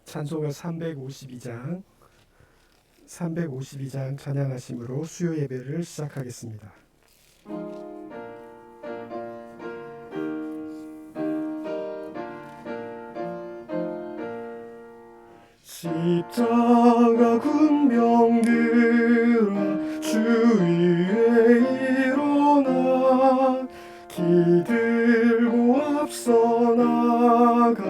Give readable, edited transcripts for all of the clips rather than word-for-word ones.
찬송가 352장 찬양하심으로 수요 예배를 시작하겠습니다. 십자가 군병들아 주 위에 일어나 기들고 앞서 나가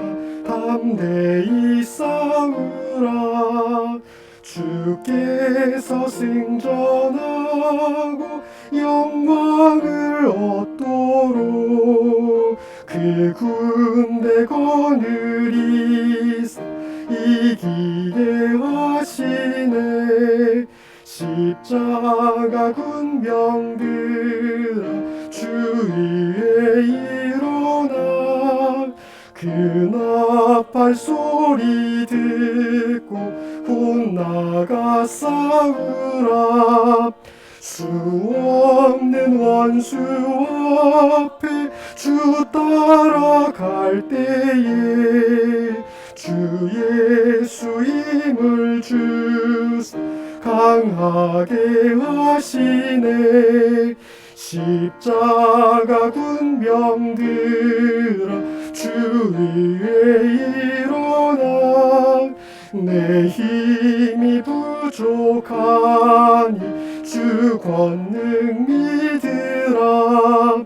담대히 싸우라. 주께서 승전하고 영광을 얻도록 그 군대 거느리사 이기게 하시네. 십자가 군병들아 주 위에 일어나 그 나팔 소리 듣고 곧 나가 싸우라. 수 없는 원수 앞에 주 따라갈 때에 주 예수 힘을 주사 강하게 하시네. 십자가 군병들아 주 위에 일어나 내 힘이 부족하니 주 권능 믿으라.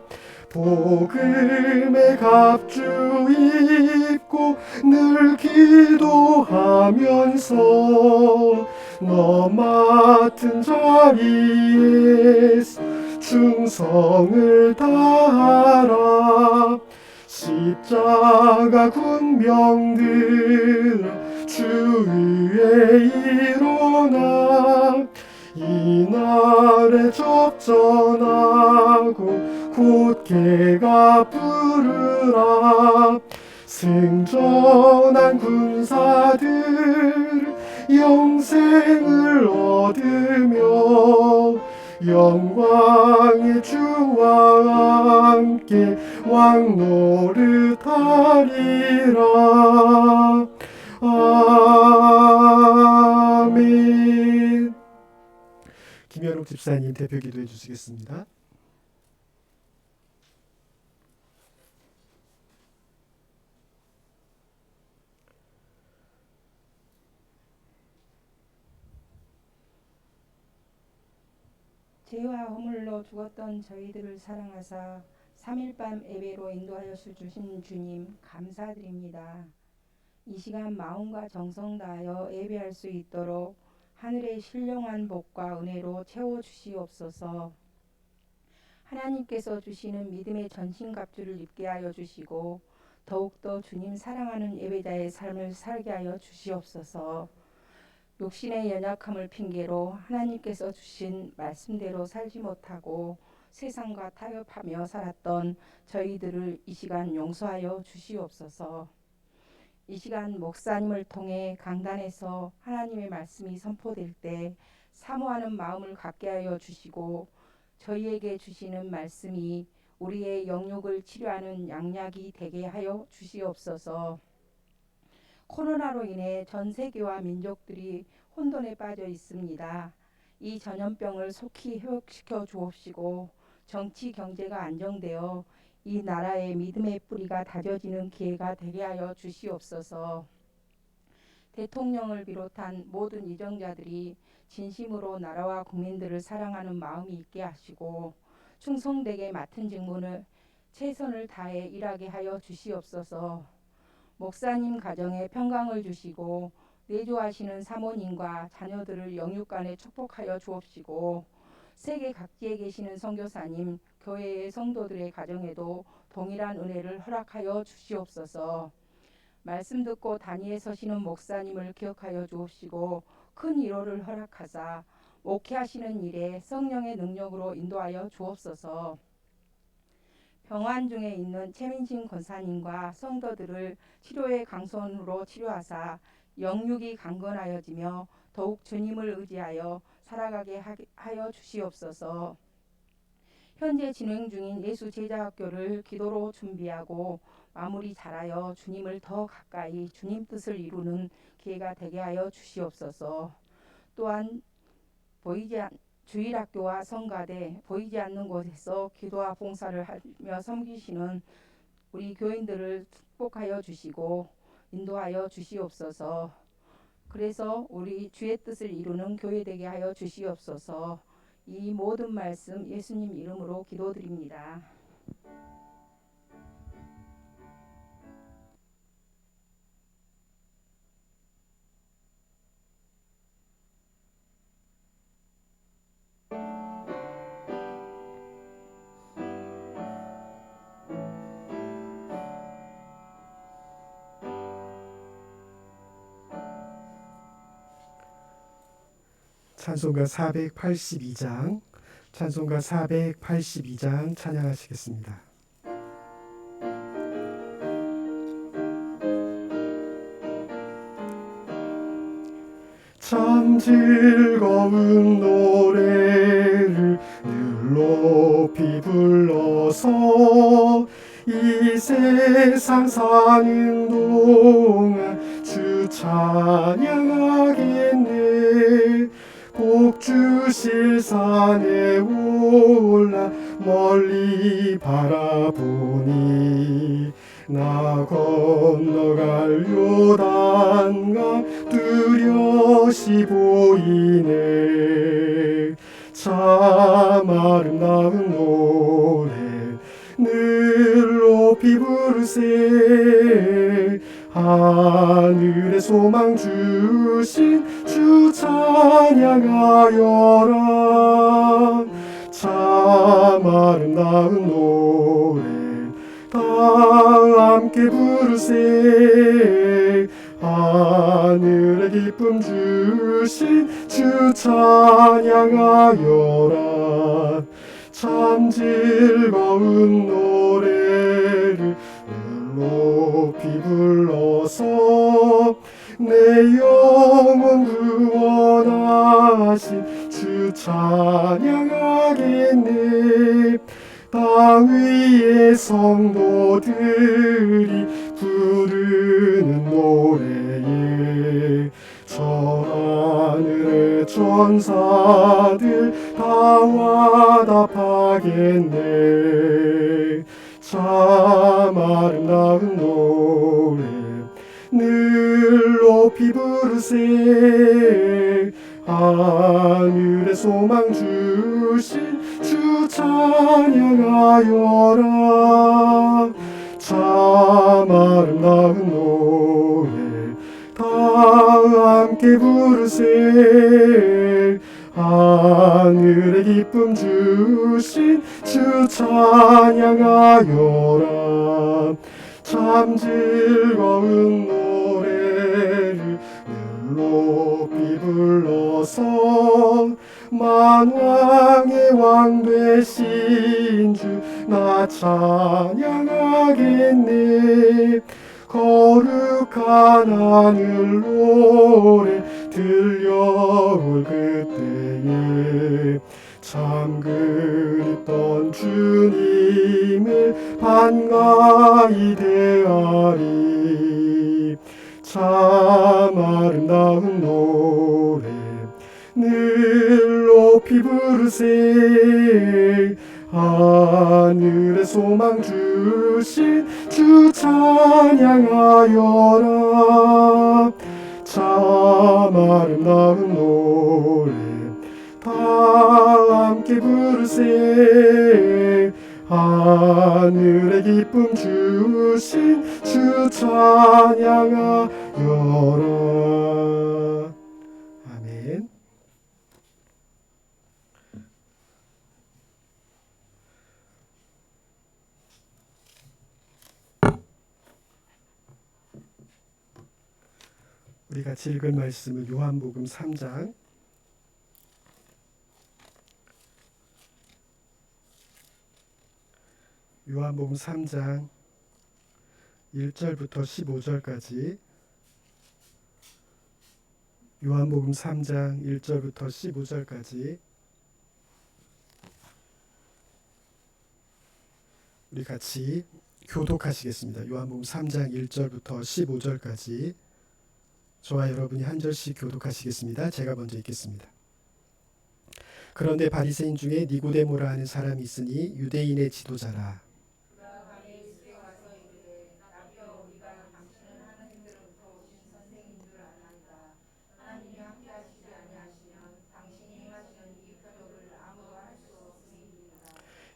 복음의 갑주 입고 늘 기도하면서 너 맡은 자리에서 충성을 다하라. 십자가 군병들아 주 위에 일어나 이날에 접전하고 곧개가 부르라. 승전한 군사들 영생을 얻으며 영광의 주와 함께 왕 노릇하리라. 아멘. 김현욱 집사님 대표 기도해 주시겠습니다. 죄와 허물로 죽었던 저희들을 사랑하사 3일 밤 예배로 인도하여 주신 주님 감사드립니다. 이 시간 마음과 정성 다하여 예배할 수 있도록 하늘의 신령한 복과 은혜로 채워주시옵소서. 하나님께서 주시는 믿음의 전신갑주를 입게 하여 주시고 더욱더 주님 사랑하는 예배자의 삶을 살게 하여 주시옵소서. 욕심의 연약함을 핑계로 하나님께서 주신 말씀대로 살지 못하고 세상과 타협하며 살았던 저희들을 이 시간 용서하여 주시옵소서. 이 시간 목사님을 통해 강단에서 하나님의 말씀이 선포될 때 사모하는 마음을 갖게 하여 주시고 저희에게 주시는 말씀이 우리의 영육을 치료하는 양약이 되게 하여 주시옵소서. 코로나로 인해 전 세계와 민족들이 혼돈에 빠져 있습니다. 이 전염병을 속히 회복시켜 주옵시고 정치 경제가 안정되어 이 나라의 믿음의 뿌리가 다져지는 기회가 되게 하여 주시옵소서. 대통령을 비롯한 모든 이정자들이 진심으로 나라와 국민들을 사랑하는 마음이 있게 하시고 충성되게 맡은 직무를 최선을 다해 일하게 하여 주시옵소서. 목사님 가정에 평강을 주시고 내조하시는 사모님과 자녀들을 영육간에 축복하여 주옵시고 세계 각지에 계시는 선교사님, 교회의 성도들의 가정에도 동일한 은혜를 허락하여 주시옵소서. 말씀 듣고 단위에 서시는 목사님을 기억하여 주옵시고 큰 위로를 허락하사 목회하시는 일에 성령의 능력으로 인도하여 주옵소서. 병환 중에 있는 최민신 권사님과 성도들을 치료의 강손으로 치료하사 영육이 강건하여지며 더욱 주님을 의지하여 살아가게 하여 주시옵소서. 현재 진행 중인 예수 제자학교를 기도로 준비하고 마무리 잘하여 주님을 더 가까이 주님 뜻을 이루는 기회가 되게 하여 주시옵소서. 또한 주일학교와 성가대 보이지 않는 곳에서 기도와 봉사를 하며 섬기시는 우리 교인들을 축복하여 주시고 인도하여 주시옵소서. 그래서 우리 주의 뜻을 이루는 교회 되게 하여 주시옵소서. 이 모든 말씀 예수님 이름으로 기도드립니다. 찬송가 482장, 찬송가 482장 찬양하시겠습니다. 참 즐거운 노래를 늘 높이 불러서 이 세상 사는 동안 주 찬양하겠네. 복 주실 산에 올라 멀리 바라보니 나 건너갈 요단강 뚜렷이 보이네. 참 아름다운 노래 늘 높이 부르세. 하늘의 소망 주신 주 찬양하여라. 참 아름다운 노래 다 함께 부르세. 하늘의 기쁨 주신 주 찬양하여라. 참 즐거운 노래를 높이 불러서 내 영혼 구원하신 주 찬양하겠네. 땅 위의 성도들이 부르는 노래에 저 하늘의 천사들 다 와답하겠네. 참 아름다운 노래 늘 높이 부르세. 하늘의 소망 주신 주 찬양하여라. 참 아름다운 노래 다 함께 부르세. 하늘의 기쁨 주신 주 찬양하여라. 참 즐거운 노래를 늘 높이 불러서 만왕의 왕 되신 주 나 찬양하겠네. 거룩한 하늘 노래 들려올 그때에 참 그립던 주님을 반가이 대하리. 참 아름다운 노래 늘 높이 부르세. 하늘의 소망 주신 주 찬양하여라. 참 아름다운 노래 다 함께 부르세. 하늘의 기쁨 주신 주 찬양하여라. 아멘. 우리 같이 읽을 말씀은 요한복음 3장 요한복음 3장 1절부터 15절까지 요한복음 3장 1절부터 15절까지 우리 같이 교독하시겠습니다. 요한복음 3장 1절부터 15절까지 저와 여러분이 한 절씩 교독하시겠습니다. 제가 먼저 읽겠습니다. 그런데 바리새인 중에 니고데모라 하는 사람이 있으니 유대인의 지도자라.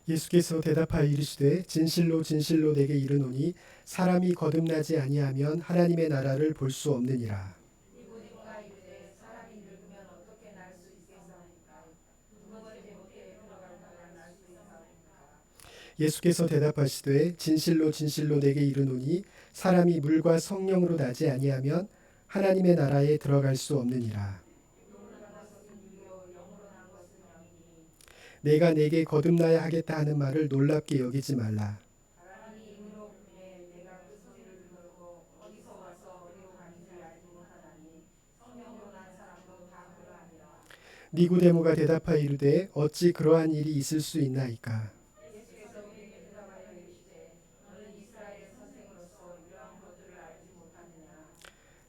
예수께서 대답하여 이르시되 진실로 진실로 내게 이르노니 사람이 거듭나지 아니하면 하나님의 나라를 볼 수 없느니라. 예수께서 대답하시되 진실로 진실로 내게 이르노니 사람이 물과 성령으로 나지 아니하면 하나님의 나라에 들어갈 수 없느니라. 내가 내게 거듭나야 하겠다 하는 말을 놀랍게 여기지 말라. 니고데모가 대답하여 이르되 어찌 그러한 일이 있을 수 있나이까.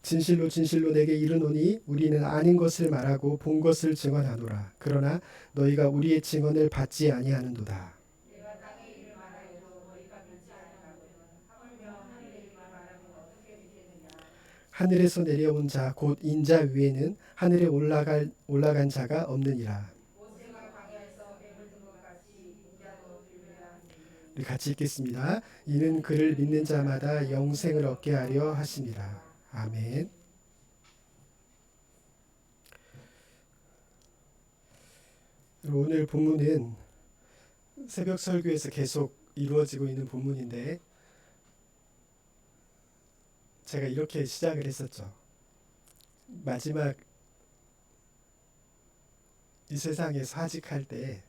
진실로 진실로 내게 이르노니 우리는 아는 것을 말하고 본 것을 증언하노라. 그러나 너희가 우리의 증언을 받지 아니하는도다. 하늘에서 내려온 자 곧 인자 위에는 하늘에 올라간 자가 없느니라. 우리 같이 읽겠습니다. 이는 그를 믿는 자마다 영생을 얻게 하려 하심이라. 아멘. 오늘 본문은 새벽 설교에서 계속 이루어지고 있는 본문인데 제가 이렇게 시작을 했었죠. 마지막 이 세상에서 하직할 때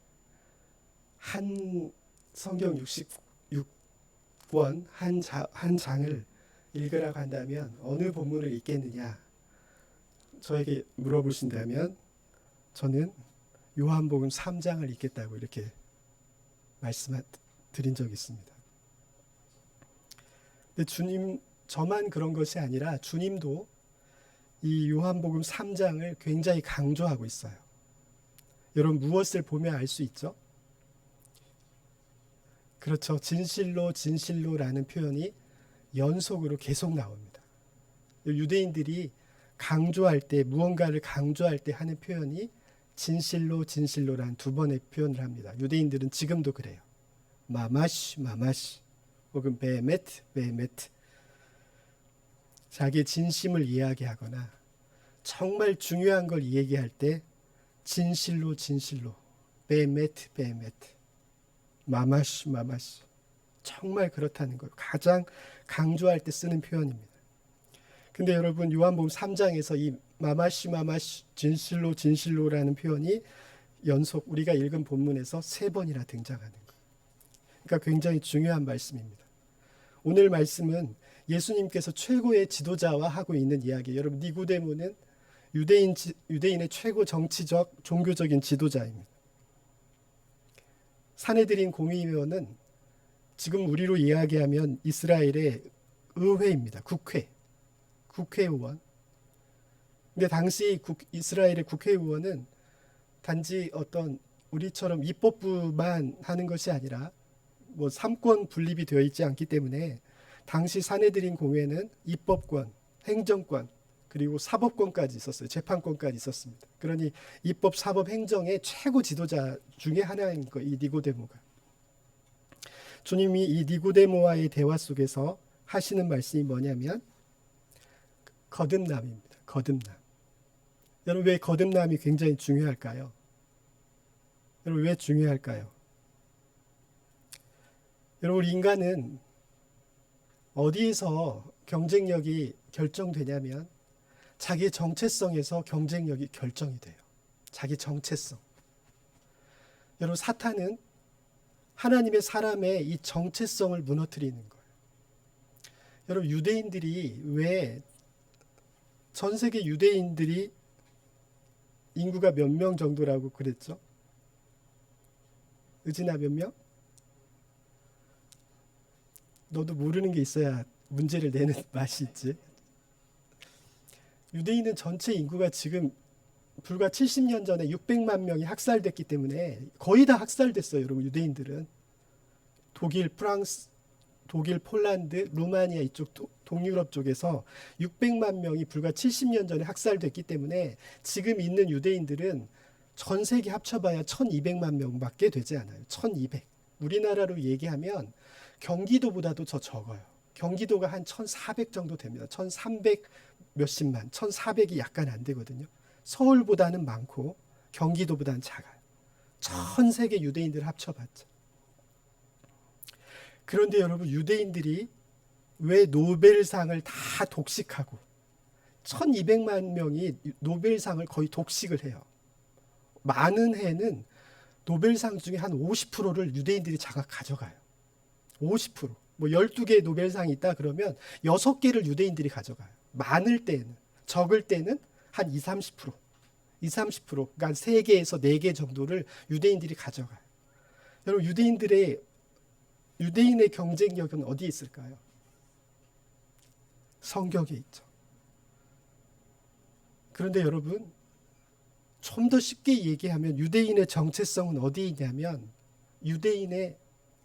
한 성경 66권 한 장을 읽으라고 한다면 어느 본문을 읽겠느냐 저에게 물어보신다면 저는 요한복음 3장을 읽겠다고 이렇게 말씀드린 적이 있습니다. 근데 주님 저만 그런 것이 아니라 주님도 이 요한복음 3장을 굉장히 강조하고 있어요. 여러분 무엇을 보면 알 수 있죠? 그렇죠. 진실로 진실로라는 표현이 연속으로 계속 나옵니다. 유대인들이 강조할 때 무언가를 강조할 때 하는 표현이 진실로 진실로라는 두 번의 표현을 합니다. 유대인들은 지금도 그래요. 마마시 마마시 혹은 베메트 베메트 자기의 진심을 이야기하거나 정말 중요한 걸 얘기할 때 진실로 진실로 베메트 베메트 마마시 마마시 정말 그렇다는 걸 가장 강조할 때 쓰는 표현입니다. 근데 여러분 요한복음 3장에서 이 마마시 마마시 진실로 진실로라는 표현이 연속 우리가 읽은 본문에서 3번이나 등장하는 거예요. 그러니까 굉장히 중요한 말씀입니다. 오늘 말씀은 예수님께서 최고의 지도자와 하고 있는 이야기예요. 여러분 니고데모는 유대인의 최고 정치적 종교적인 지도자입니다. 산헤드린 공의위원은 지금 우리로 이야기하면 이스라엘의 의회입니다. 국회의원. 근데 당시 이스라엘의 국회의원은 단지 어떤 우리처럼 입법부만 하는 것이 아니라 뭐 3권 분립이 되어 있지 않기 때문에 당시 산헤드린 공회는 입법권, 행정권 그리고 사법권까지 있었어요. 재판권까지 있었습니다. 그러니 입법, 사법, 행정의 최고 지도자 중에 하나인 거예요. 이 니고데모가. 주님이 이 니고데모와의 대화 속에서 하시는 말씀이 뭐냐면 거듭남입니다. 거듭남. 여러분 왜 거듭남이 굉장히 중요할까요? 여러분 왜 중요할까요? 여러분 우리 인간은 어디에서 경쟁력이 결정되냐면 자기의 정체성에서 경쟁력이 결정이 돼요. 자기 정체성. 여러분 사탄은 하나님의 사람의 이 정체성을 무너뜨리는 거예요. 여러분 유대인들이 왜 전 세계 유대인들이 인구가 몇 명 정도라고 그랬죠? 의진아 몇 명? 너도 모르는 게 있어야 문제를 내는 맛이 있지. 유대인은 전체 인구가 지금 불과 70년 전에 600만 명이 학살됐기 때문에 거의 다 학살됐어요. 여러분, 유대인들은 독일, 프랑스, 독일, 폴란드, 루마니아 이쪽 동유럽 쪽에서 600만 명이 불과 70년 전에 학살됐기 때문에 지금 있는 유대인들은 전 세계 합쳐봐야 1200만 명밖에 되지 않아요. 1200. 우리나라로 얘기하면 경기도보다도 더 적어요. 경기도가 한 1400 정도 됩니다. 1300 몇십만, 1400이 약간 안 되거든요. 서울보다는 많고 경기도보다는 작아요. 전 세계 유대인들 합쳐봤자. 그런데 여러분, 유대인들이 왜 노벨상을 다 독식하고 1200만 명이 노벨상을 거의 독식을 해요. 많은 해는 노벨상 중에 한 50%를 유대인들이 가져가요. 50%. 뭐 12개 노벨상이 있다 그러면 6개를 유대인들이 가져가요. 많을 때는. 적을 때는 한 20, 30%. 20, 30%. 그러니까 3개에서 4개 정도를 유대인들이 가져가요. 여러분, 유대인의 경쟁력은 어디에 있을까요? 성경에 있죠. 그런데 여러분, 좀 더 쉽게 얘기하면 유대인의 정체성은 어디에 있냐면, 유대인의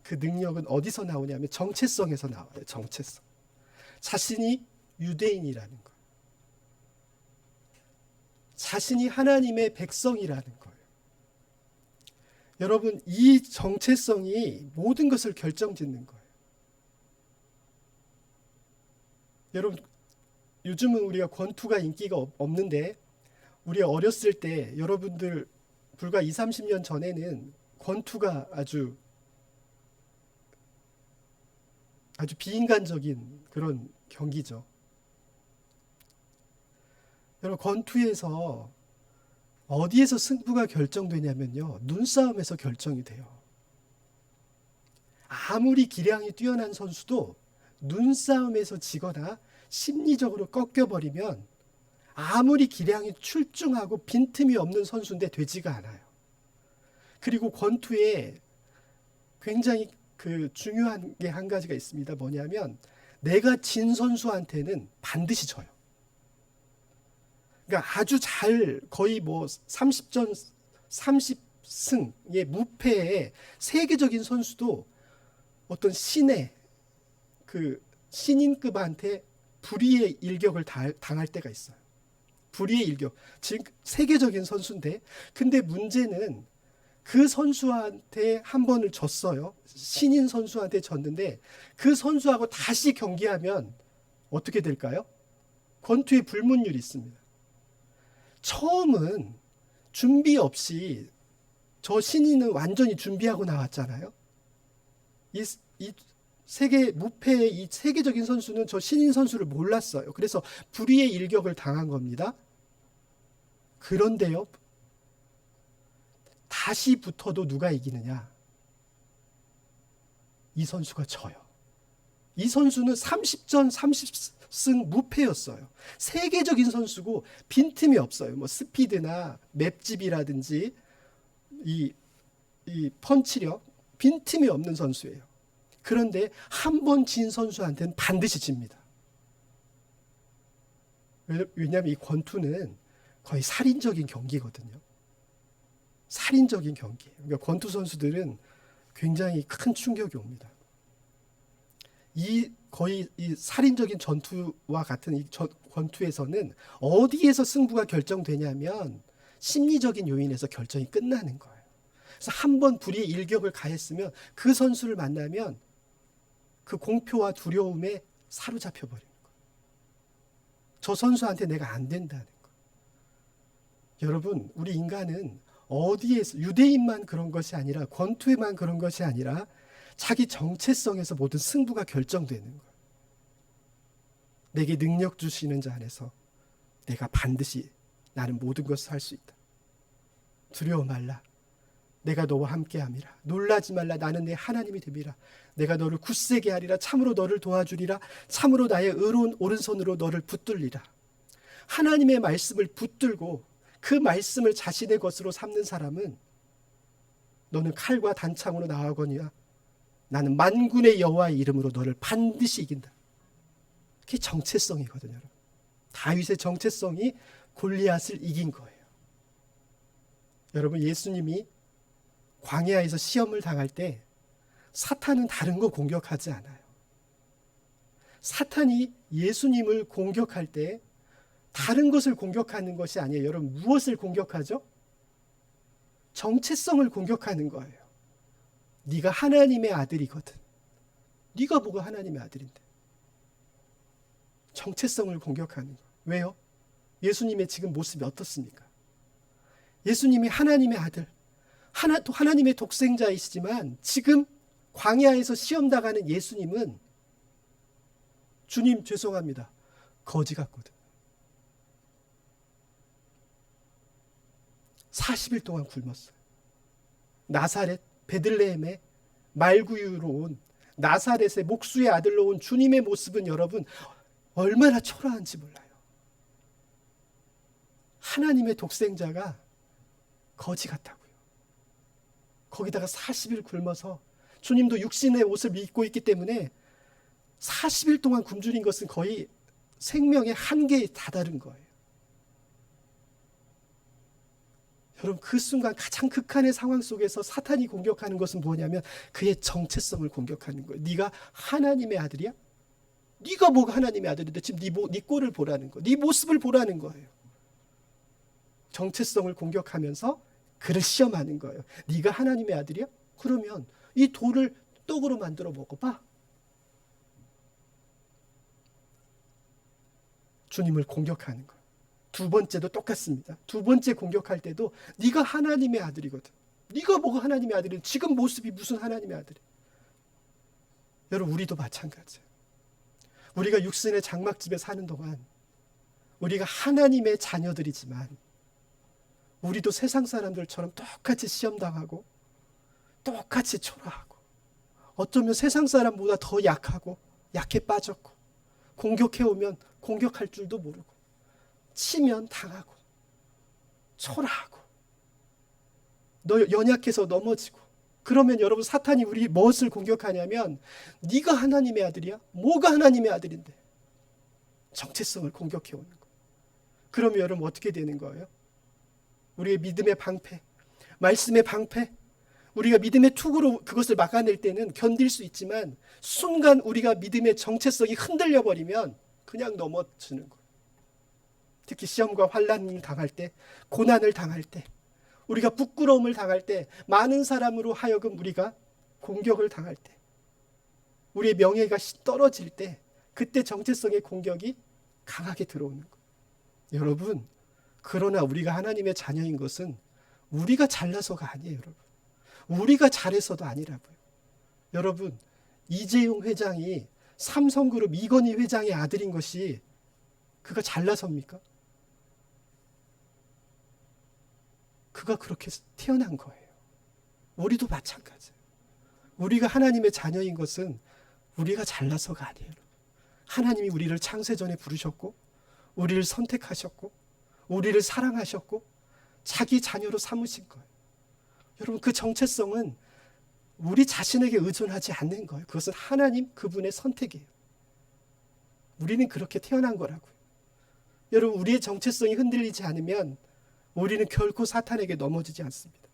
그 능력은 어디서 나오냐면 정체성에서 나와요. 정체성. 자신이 유대인이라는 거. 자신이 하나님의 백성이라는 거예요. 여러분, 이 정체성이 모든 것을 결정짓는 거예요. 여러분, 요즘은 우리가 권투가 인기가 없는데, 우리 어렸을 때 여러분들 불과 20, 30년 전에는 권투가 아주 비인간적인 그런 경기죠. 여러분, 권투에서 어디에서 승부가 결정되냐면요, 눈싸움에서 결정이 돼요. 아무리 기량이 뛰어난 선수도 눈싸움에서 지거나 심리적으로 꺾여버리면 아무리 기량이 출중하고 빈틈이 없는 선수인데 되지가 않아요. 그리고 권투에 굉장히 중요한 게 한 가지가 있습니다. 뭐냐면 내가 진 선수한테는 반드시 져요. 그러니까 아주 거의 뭐 30전 30승의 무패의 세계적인 선수도 어떤 신인급한테 불의의 일격을 당할 때가 있어요. 불의의 일격. 즉 세계적인 선수인데, 근데 문제는 그 선수한테 한 번을 졌어요. 신인 선수한테 졌는데 그 선수하고 다시 경기하면 어떻게 될까요? 권투에 불문율이 있습니다. 처음은 준비 없이 저 신인은 완전히 준비하고 나왔잖아요. 이 세계 무패의 이 세계적인 선수는 저 신인 선수를 몰랐어요. 그래서 불의의 일격을 당한 겁니다. 그런데요, 다시 붙어도 누가 이기느냐? 이 선수가 져요. 이 선수는 30전 30승 무패였어요. 세계적인 선수고 빈틈이 없어요. 뭐 스피드나 맵집이라든지 이 펀치력, 빈틈이 없는 선수예요. 그런데 한 번 진 선수한테는 반드시 집니다. 왜냐하면 이 권투는 거의 살인적인 경기거든요. 살인적인 경기예요. 그러니까 권투 선수들은 굉장히 큰 충격이 옵니다. 거의 이 살인적인 전투와 같은 이 권투에서는 어디에서 승부가 결정되냐면 심리적인 요인에서 결정이 끝나는 거예요. 그래서 한 번 불의의 일격을 가했으면 그 선수를 만나면 그 공표와 두려움에 사로잡혀 버리는 거예요. 저 선수한테 내가 안 된다는 거예요. 여러분, 우리 인간은 어디에서, 유대인만 그런 것이 아니라 권투에만 그런 것이 아니라 자기 정체성에서 모든 승부가 결정되는 거예요. 내게 능력 주시는 자 안에서 내가 반드시 나는 모든 것을 할 수 있다. 두려워 말라. 내가 너와 함께함이라. 놀라지 말라. 나는 내 하나님이 됨이라. 내가 너를 굳세게 하리라. 참으로 너를 도와주리라. 참으로 나의 의로운 오른손으로 너를 붙들리라. 하나님의 말씀을 붙들고 그 말씀을 자신의 것으로 삼는 사람은 너는 칼과 단창으로 나아거니와 나는 만군의 여호와의 이름으로 너를 반드시 이긴다. 그게 정체성이거든요. 다윗의 정체성이 골리앗을 이긴 거예요. 여러분, 예수님이 광야에서 시험을 당할 때 사탄은 다른 거 공격하지 않아요. 사탄이 예수님을 공격할 때 다른 것을 공격하는 것이 아니에요. 여러분, 무엇을 공격하죠? 정체성을 공격하는 거예요. 네가 하나님의 아들이거든. 네가 뭐가 하나님의 아들인데. 정체성을 공격하는 거예요. 왜요? 예수님의 지금 모습이 어떻습니까? 예수님이 하나님의 아들, 또 하나님의 독생자이시지만 지금 광야에서 시험 당하는 예수님은 주님 죄송합니다. 거지 같거든. 40일 동안 굶었어요. 나사렛 베들레헴의 말구유로 온 나사렛의 목수의 아들로 온 주님의 모습은 여러분 얼마나 초라한지 몰라요. 하나님의 독생자가 거지 같다고요. 거기다가 40일 굶어서 주님도 육신의 옷을 입고 있기 때문에 40일 동안 굶주린 것은 거의 생명의 한계에 다다른 거예요. 여러분, 그 순간 가장 극한의 상황 속에서 사탄이 공격하는 것은 뭐냐면 그의 정체성을 공격하는 거예요. 네가 하나님의 아들이야? 네가 뭐가 하나님의 아들인데 지금 네 꼴을 보라는 거예요. 네 모습을 보라는 거예요. 정체성을 공격하면서 그를 시험하는 거예요. 네가 하나님의 아들이야? 그러면 이 돌을 떡으로 만들어 먹어봐. 주님을 공격하는 거예요. 두 번째도 똑같습니다. 두 번째 공격할 때도 네가 하나님의 아들이거든. 네가 뭐가 하나님의 아들이야? 지금 모습이 무슨 하나님의 아들이야? 여러분, 우리도 마찬가지예요. 우리가 육신의 장막집에 사는 동안 우리가 하나님의 자녀들이지만 우리도 세상 사람들처럼 똑같이 시험당하고 똑같이 초라하고 어쩌면 세상 사람보다 더 약하고 약해 빠졌고 공격해오면 공격할 줄도 모르고 치면 당하고 초라하고 연약해서 넘어지고 그러면 여러분 사탄이 우리 무엇을 공격하냐면 네가 하나님의 아들이야? 뭐가 하나님의 아들인데? 정체성을 공격해오는 거예요. 그러면 여러분 어떻게 되는 거예요? 우리의 믿음의 방패, 말씀의 방패, 우리가 믿음의 투구로 그것을 막아낼 때는 견딜 수 있지만 순간 우리가 믿음의 정체성이 흔들려 버리면 그냥 넘어지는 거예요. 특히 시험과 환난을 당할 때, 고난을 당할 때, 우리가 부끄러움을 당할 때, 많은 사람으로 하여금 우리가 공격을 당할 때, 우리의 명예가 떨어질 때, 그때 정체성의 공격이 강하게 들어오는 거예요. 여러분, 그러나 우리가 하나님의 자녀인 것은 우리가 잘나서가 아니에요, 여러분. 우리가 잘해서도 아니라고요. 여러분, 이재용 회장이 삼성그룹 이건희 회장의 아들인 것이 그가 잘나섭니까? 그가 그렇게 태어난 거예요. 우리도 마찬가지예요. 우리가 하나님의 자녀인 것은 우리가 잘나서가 아니에요. 하나님이 우리를 창세전에 부르셨고 우리를 선택하셨고 우리를 사랑하셨고 자기 자녀로 삼으신 거예요. 여러분, 그 정체성은 우리 자신에게 의존하지 않는 거예요. 그것은 하나님 그분의 선택이에요. 우리는 그렇게 태어난 거라고요. 여러분, 우리의 정체성이 흔들리지 않으면 우리는 결코 사탄에게 넘어지지 않습니다.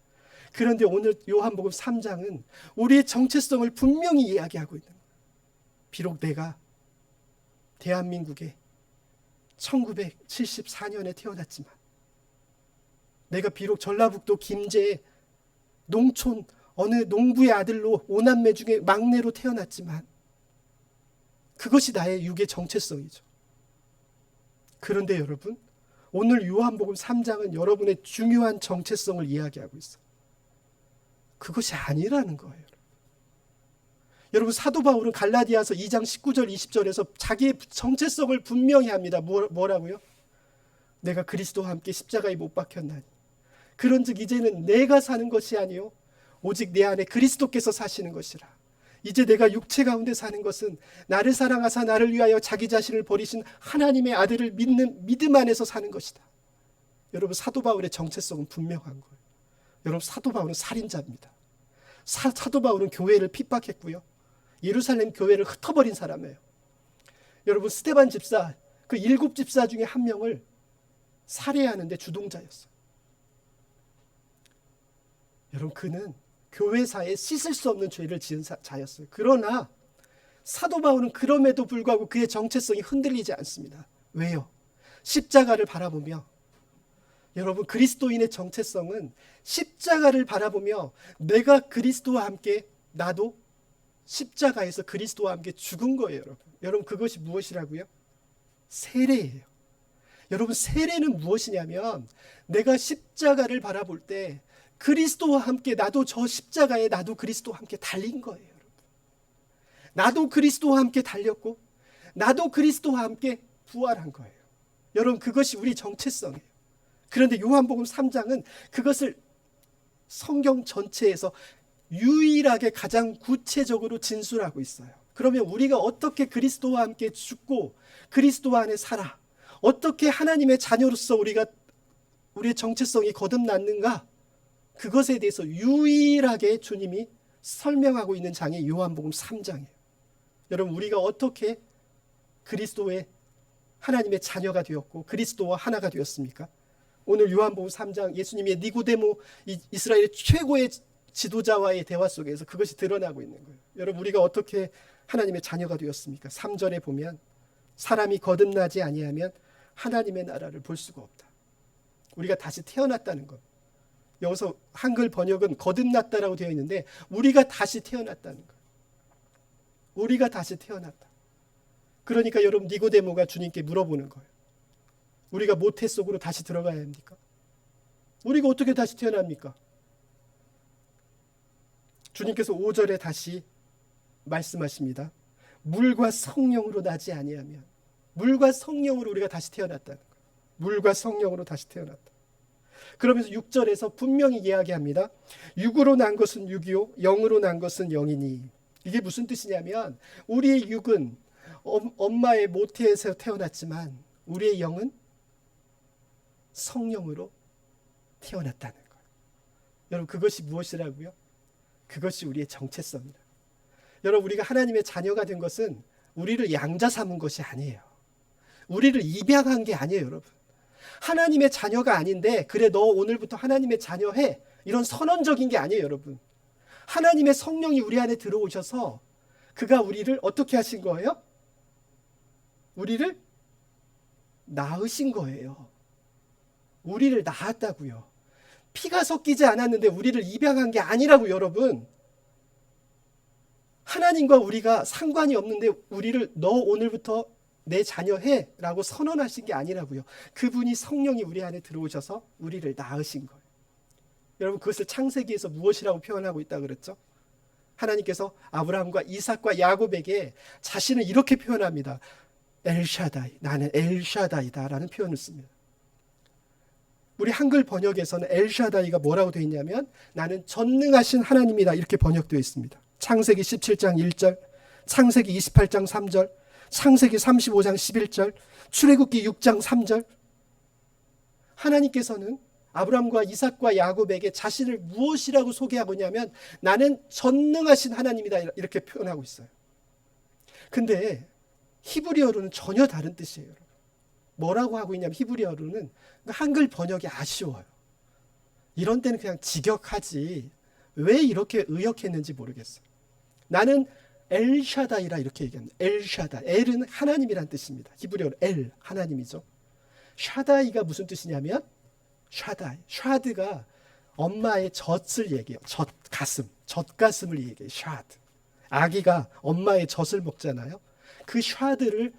그런데 오늘 요한복음 3장은 우리의 정체성을 분명히 이야기하고 있는 거예요. 비록 내가 대한민국에 1974년에 태어났지만 내가 비록 전라북도 김제의 농촌 어느 농부의 아들로 5남매 중에 막내로 태어났지만 그것이 나의 육의 정체성이죠. 그런데 여러분, 오늘 요한복음 3장은 여러분의 중요한 정체성을 이야기하고 있어요. 그것이 아니라는 거예요. 여러분, 사도 바울은 갈라디아서 2장 19절 20절에서 자기의 정체성을 분명히 합니다. 뭐라고요? 내가 그리스도와 함께 십자가에 못 박혔나니 그런즉 이제는 내가 사는 것이 아니요 오직 내 안에 그리스도께서 사시는 것이라. 이제 내가 육체 가운데 사는 것은 나를 사랑하사 나를 위하여 자기 자신을 버리신 하나님의 아들을 믿는 믿음 안에서 사는 것이다. 여러분, 사도 바울의 정체성은 분명한 거예요. 여러분, 사도 바울은 살인자입니다. 사도 바울은 교회를 핍박했고요. 예루살렘 교회를 흩어버린 사람이에요. 여러분, 스데반 집사, 그 7 집사 중에 한 명을 살해하는데 주동자였어요. 여러분, 그는 교회사에 씻을 수 없는 죄를 지은 자였어요. 그러나 사도 바울은 그럼에도 불구하고 그의 정체성이 흔들리지 않습니다. 왜요? 십자가를 바라보며, 여러분, 그리스도인의 정체성은 십자가를 바라보며 내가 그리스도와 함께, 나도 십자가에서 그리스도와 함께 죽은 거예요. 여러분, 그것이 무엇이라고요? 세례예요. 여러분, 세례는 무엇이냐면 내가 십자가를 바라볼 때 그리스도와 함께, 나도 저 십자가에 나도 그리스도와 함께 달린 거예요. 여러분, 나도 그리스도와 함께 달렸고 나도 그리스도와 함께 부활한 거예요. 여러분, 그것이 우리 정체성이에요. 그런데 요한복음 3장은 그것을 성경 전체에서 유일하게 가장 구체적으로 진술하고 있어요. 그러면 우리가 어떻게 그리스도와 함께 죽고 그리스도 안에 살아, 어떻게 하나님의 자녀로서 우리의 정체성이 거듭났는가, 그것에 대해서 유일하게 주님이 설명하고 있는 장이 요한복음 3장이에요. 여러분, 우리가 어떻게 그리스도의 하나님의 자녀가 되었고 그리스도와 하나가 되었습니까? 오늘 요한복음 3장 예수님의 니고데모, 이스라엘의 최고의 지도자와의 대화 속에서 그것이 드러나고 있는 거예요. 여러분, 우리가 어떻게 하나님의 자녀가 되었습니까? 3절에 보면 사람이 거듭나지 아니하면 하나님의 나라를 볼 수가 없다. 우리가 다시 태어났다는 것. 여기서 한글 번역은 거듭났다라고 되어 있는데 우리가 다시 태어났다는 거예요. 우리가 다시 태어났다. 그러니까 여러분, 니고데모가 주님께 물어보는 거예요. 우리가 모태 속으로 다시 들어가야 합니까? 우리가 어떻게 다시 태어납니까? 주님께서 5절에 다시 말씀하십니다. 물과 성령으로 나지 아니하면, 물과 성령으로 우리가 다시 태어났다는 거예요. 물과 성령으로 다시 태어났다. 그러면서 6절에서 분명히 이야기합니다. 육으로 난 것은 육이요 영으로 난 것은 영이니. 이게 무슨 뜻이냐면 우리의 육은 엄마의 모태에서 태어났지만 우리의 영은 성령으로 태어났다는 거예요. 여러분, 그것이 무엇이라고요? 그것이 우리의 정체성이다. 여러분, 우리가 하나님의 자녀가 된 것은 우리를 양자 삼은 것이 아니에요. 우리를 입양한 게 아니에요. 여러분, 하나님의 자녀가 아닌데 그래 너 오늘부터 하나님의 자녀 해, 이런 선언적인 게 아니에요. 여러분, 하나님의 성령이 우리 안에 들어오셔서 그가 우리를 어떻게 하신 거예요? 우리를 낳으신 거예요. 우리를 낳았다고요. 피가 섞이지 않았는데 우리를 입양한 게 아니라고. 여러분, 하나님과 우리가 상관이 없는데 우리를 너 오늘부터 내 자녀 해 라고 선언하신 게 아니라고요. 그분이, 성령이 우리 안에 들어오셔서 우리를 낳으신 거예요. 여러분, 그것을 창세기에서 무엇이라고 표현하고 있다고 그랬죠? 하나님께서 아브라함과 이삭과 야곱에게 자신을 이렇게 표현합니다. 엘샤다이, 나는 엘샤다이다 라는 표현을 씁니다. 우리 한글 번역에서는 엘샤다이가 뭐라고 되어 있냐면 나는 전능하신 하나님이다, 이렇게 번역되어 있습니다. 창세기 17장 1절, 창세기 28장 3절, 창세기 35장 11절, 출애굽기 6장 3절. 하나님께서는 아브라함과 이삭과 야곱에게 자신을 무엇이라고 소개하고 있냐면 나는 전능하신 하나님이다, 이렇게 표현하고 있어요. 근데 히브리어로는 전혀 다른 뜻이에요. 뭐라고 하고 있냐면 히브리어로는 한글 번역이 아쉬워요. 이런 때는 그냥 직역하지 왜 이렇게 의역했는지 모르겠어요. 나는 엘샤다이라 이렇게 얘기합니다. 엘샤다, 엘은 하나님이란 뜻입니다. 히브리어로 엘, 하나님이죠. 샤다이가 무슨 뜻이냐면 샤다이, 샤드가 엄마의 젖을 얘기해요. 젖가슴을 얘기해요. 샤드. 아기가 엄마의 젖을 먹잖아요. 그 샤드를,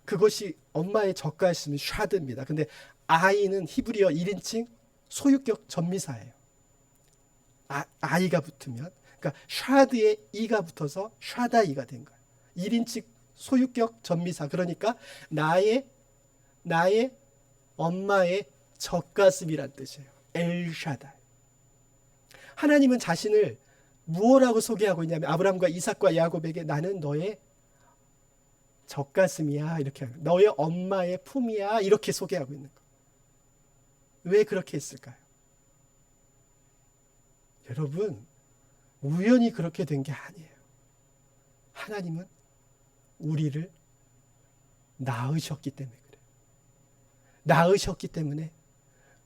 그것이 엄마의 젖가슴은 샤드입니다. 근데 아이는 히브리어 1인칭 소유격 전미사예요. 아이가 붙으면, 그러니까 샤드에 이가 붙어서 샤다이가 된 거예요. 1인칭 소유격 전미사. 그러니까 나의 엄마의 젖가슴이란 뜻이에요. 엘샤다이. 하나님은 자신을 무엇라고 소개하고 있냐면 아브라함과 이삭과 야곱에게 나는 너의 젖가슴이야, 이렇게 하는, 너의 엄마의 품이야, 이렇게 소개하고 있는 거예요. 왜 그렇게 했을까요? 여러분, 우연히 그렇게 된 게 아니에요. 하나님은 우리를 낳으셨기 때문에 그래요. 낳으셨기 때문에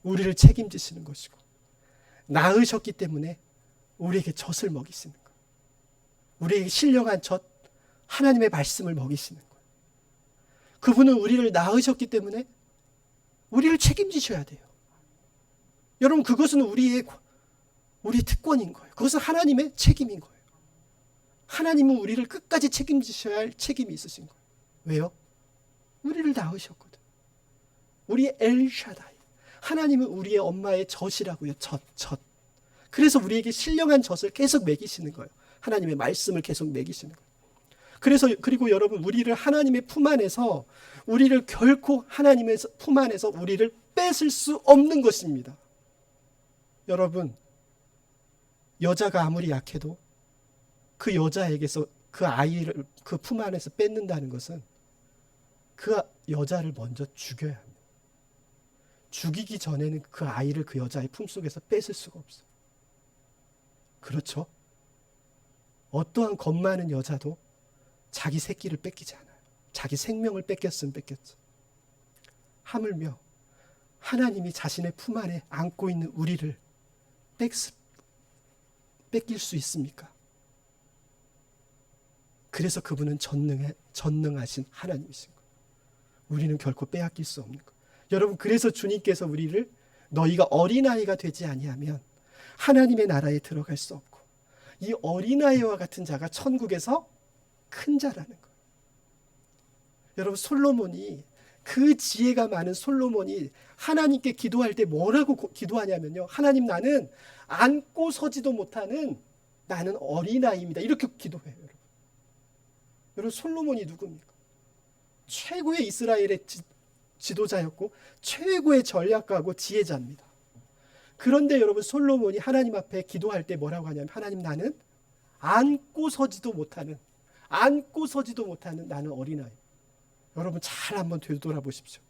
우리를 책임지시는 것이고, 낳으셨기 때문에 우리에게 젖을 먹이시는 거예요. 우리에게 신령한 젖, 하나님의 말씀을 먹이시는 거예요. 그분은 우리를 낳으셨기 때문에 우리를 책임지셔야 돼요. 여러분, 그것은 우리의 특권인 거예요. 그것은 하나님의 책임인 거예요. 하나님은 우리를 끝까지 책임지셔야 할 책임이 있으신 거예요. 왜요? 우리를 낳으셨거든. 우리의 엘샤다이. 하나님은 우리의 엄마의 젖이라고요. 젖. 그래서 우리에게 신령한 젖을 계속 먹이시는 거예요. 하나님의 말씀을 계속 먹이시는 거예요. 그리고 여러분, 우리를 하나님의 품 안에서, 우리를 결코 하나님의 품 안에서 우리를 뺏을 수 없는 것입니다. 여러분, 여자가 아무리 약해도 그 여자에게서 그 아이를 그 품 안에서 뺏는다는 것은 그 여자를 먼저 죽여야 합니다. 죽이기 전에는 그 아이를 그 여자의 품속에서 뺏을 수가 없어요. 그렇죠? 어떠한 겁 많은 여자도 자기 새끼를 뺏기지 않아요. 자기 생명을 뺏겼으면 뺏겼죠. 하물며 하나님이 자신의 품 안에 안고 있는 우리를 뺏길 수 있습니까? 그래서 그분은 전능하신 하나님이신 거예요. 우리는 결코 빼앗길 수 없는 거예요. 여러분, 그래서 주님께서 우리를 너희가 어린아이가 되지 아니하면 하나님의 나라에 들어갈 수 없고, 이 어린아이와 같은 자가 천국에서 큰 자라는 거예요. 여러분, 솔로몬이, 그 지혜가 많은 솔로몬이 하나님께 기도할 때 뭐라고 기도하냐면요, 하나님, 나는 앉고 서지도 못하는 나는 어린아이입니다. 이렇게 기도해요. 여러분, 솔로몬이 누굽니까? 최고의 이스라엘의 지도자였고 최고의 전략가고 지혜자입니다. 그런데 여러분, 솔로몬이 하나님 앞에 기도할 때 뭐라고 하냐면, 하나님, 나는 앉고 서지도 못하는 나는 어린아이. 여러분, 잘 한번 되돌아보십시오.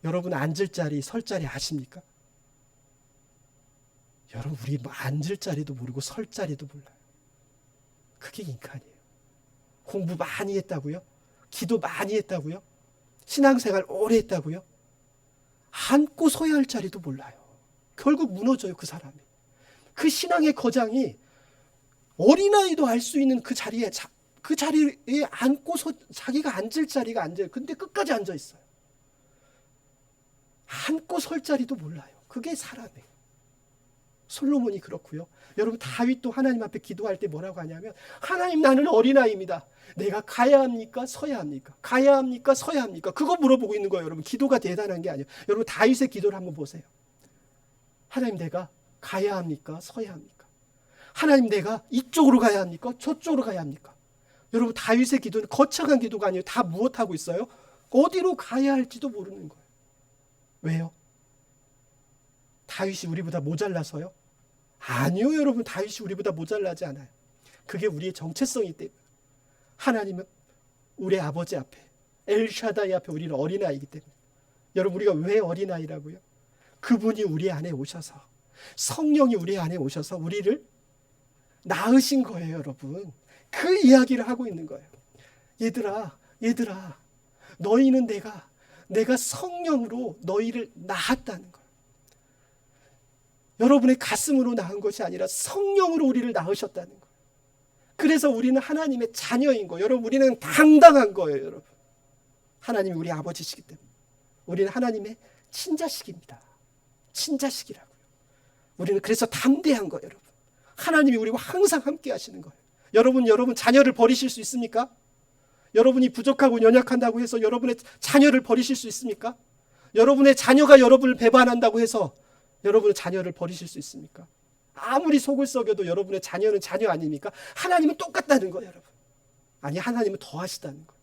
여러분, 앉을 자리, 설 자리 아십니까? 여러분, 우리 앉을 자리도 모르고 설 자리도 몰라요. 그게 인간이에요. 공부 많이 했다고요? 기도 많이 했다고요? 신앙생활 오래 했다고요? 앉고 서야 할 자리도 몰라요. 결국 무너져요, 그 사람이. 그 신앙의 거장이 어린아이도 알 수 있는 그 자리에 앉고서 자기가 앉을 자리가 앉아요. 근데 끝까지 앉아 있어요. 앉고 설 자리도 몰라요. 그게 사람이에요. 솔로몬이 그렇고요. 여러분, 다윗도 하나님 앞에 기도할 때 뭐라고 하냐면, 하나님, 나는 어린아이입니다. 내가 가야 합니까? 서야 합니까? 가야 합니까? 서야 합니까? 그거 물어보고 있는 거예요. 여러분, 기도가 대단한 게 아니에요. 여러분, 다윗의 기도를 한번 보세요. 하나님, 내가 가야 합니까? 서야 합니까? 하나님, 내가 이쪽으로 가야 합니까? 저쪽으로 가야 합니까? 여러분, 다윗의 기도는 거창한 기도가 아니에요. 다 무엇하고 있어요? 어디로 가야 할지도 모르는 거예요. 왜요? 다윗이 우리보다 모자라서요? 아니요, 여러분, 다윗이 우리보다 모자라지 않아요. 그게 우리의 정체성이기 때문에. 하나님은 우리 아버지 앞에, 엘샤다이 앞에 우리는 어린아이이기 때문에. 여러분, 우리가 왜 어린아이라고요? 그분이 우리 안에 오셔서, 성령이 우리 안에 오셔서 우리를 낳으신 거예요, 여러분. 그 이야기를 하고 있는 거예요. 얘들아, 너희는 내가 성령으로 너희를 낳았다는 거예요. 여러분의 가슴으로 낳은 것이 아니라 성령으로 우리를 낳으셨다는 거예요. 그래서 우리는 하나님의 자녀인 거예요. 여러분, 우리는 당당한 거예요, 여러분. 하나님이 우리 아버지시기 때문에. 우리는 하나님의 친자식입니다. 친자식이라고요. 우리는 그래서 담대한 거예요, 여러분. 하나님이 우리와 항상 함께 하시는 거예요. 여러분 자녀를 버리실 수 있습니까? 여러분이 부족하고 연약한다고 해서 여러분의 자녀를 버리실 수 있습니까? 여러분의 자녀가 여러분을 배반한다고 해서 여러분의 자녀를 버리실 수 있습니까? 아무리 속을 썩여도 여러분의 자녀는 자녀 아닙니까? 하나님은 똑같다는 거예요, 여러분. 아니, 하나님은 더 하시다는 거예요.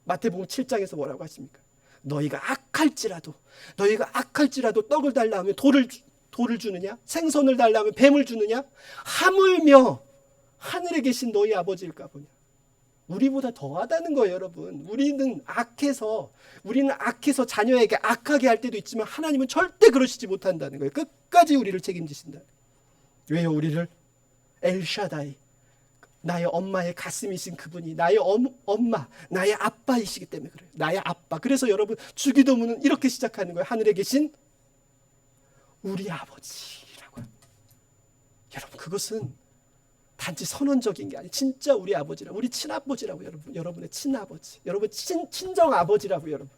마태복음 7장에서 뭐라고 하십니까? 너희가 악할지라도 떡을 달라 하면 돌을 주느냐? 생선을 달라 하면 뱀을 주느냐? 하물며 하늘에 계신 너희 아버지일까 보냐. 우리보다 더하다는 거예요, 여러분. 우리는 악해서 자녀에게 악하게 할 때도 있지만 하나님은 절대 그러시지 못한다는 거예요. 끝까지 우리를 책임지신다. 왜요? 우리를 엘샤다이, 나의 엄마의 가슴이신 그분이 나의 엄마, 나의 아빠이시기 때문에 그래요. 나의 아빠. 그래서 여러분 주기도문은 이렇게 시작하는 거예요. 하늘에 계신 우리 아버지라고 합니다. 여러분 그것은 단지 선언적인 게 아니에요. 진짜 우리 아버지라고, 우리 친아버지라고 여러분, 여러분의 친아버지, 여러분 친정 아버지라고 여러분.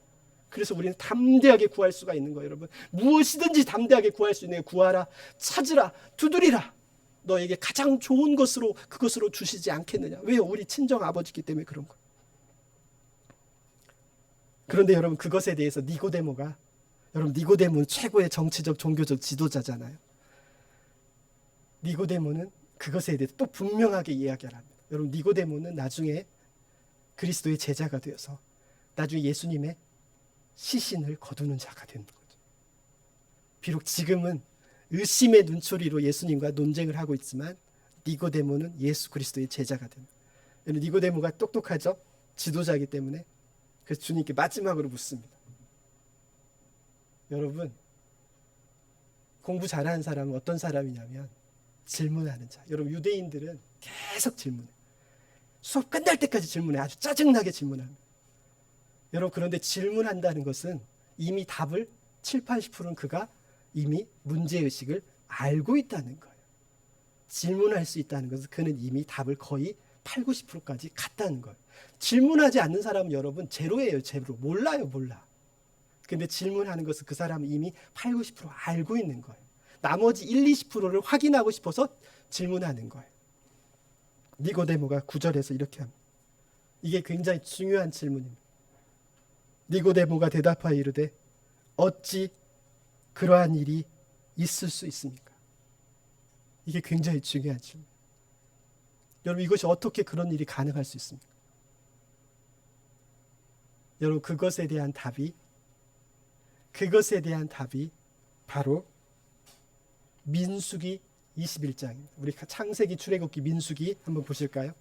그래서 우리는 담대하게 구할 수가 있는 거예요, 여러분. 무엇이든지 담대하게 구할 수 있는 게 구하라, 찾으라, 두드리라. 너에게 가장 좋은 것으로 그것으로 주시지 않겠느냐. 왜요? 우리 친정 아버지이기 때문에 그런 거예요. 그런데 여러분 그것에 대해서 니고데모가, 여러분 니고데모는 최고의 정치적 종교적 지도자잖아요. 니고데모는 그것에 대해서 또 분명하게 이야기를 합니다. 여러분 니고데모는 나중에 그리스도의 제자가 되어서 나중에 예수님의 시신을 거두는 자가 되는 거죠. 비록 지금은 의심의 눈초리로 예수님과 논쟁을 하고 있지만 니고데모는 예수 그리스도의 제자가 됩니다. 니고데모가 똑똑하죠? 지도자이기 때문에. 그래서 주님께 마지막으로 묻습니다. 여러분 공부 잘하는 사람은 어떤 사람이냐면 질문하는 자. 여러분 유대인들은 계속 질문해요. 수업 끝날 때까지 질문해. 아주 짜증나게 질문합니다. 여러분 그런데 질문한다는 것은 이미 답을 7, 80%는 그가 이미 문제의식을 알고 있다는 거예요. 질문할 수 있다는 것은 그는 이미 답을 거의 8, 90%까지 갔다는 거예요. 질문하지 않는 사람은 여러분 제로예요. 제로. 몰라요. 몰라. 근데 질문하는 것은 그 사람은 이미 8, 90% 알고 있는 거예요. 나머지 1, 20%를 확인하고 싶어서 질문하는 거예요. 니고데모가 9절에서 이렇게 합니다. 이게 굉장히 중요한 질문입니다. 니고데모가 대답하여 이르되 어찌 그러한 일이 있을 수 있습니까? 이게 굉장히 중요한 질문. 여러분 이것이 어떻게 그런 일이 가능할 수 있습니까? 여러분 그것에 대한 답이 바로 민수기 21장입니다. 우리 창세기, 출애굽기, 민수기 한번 보실까요?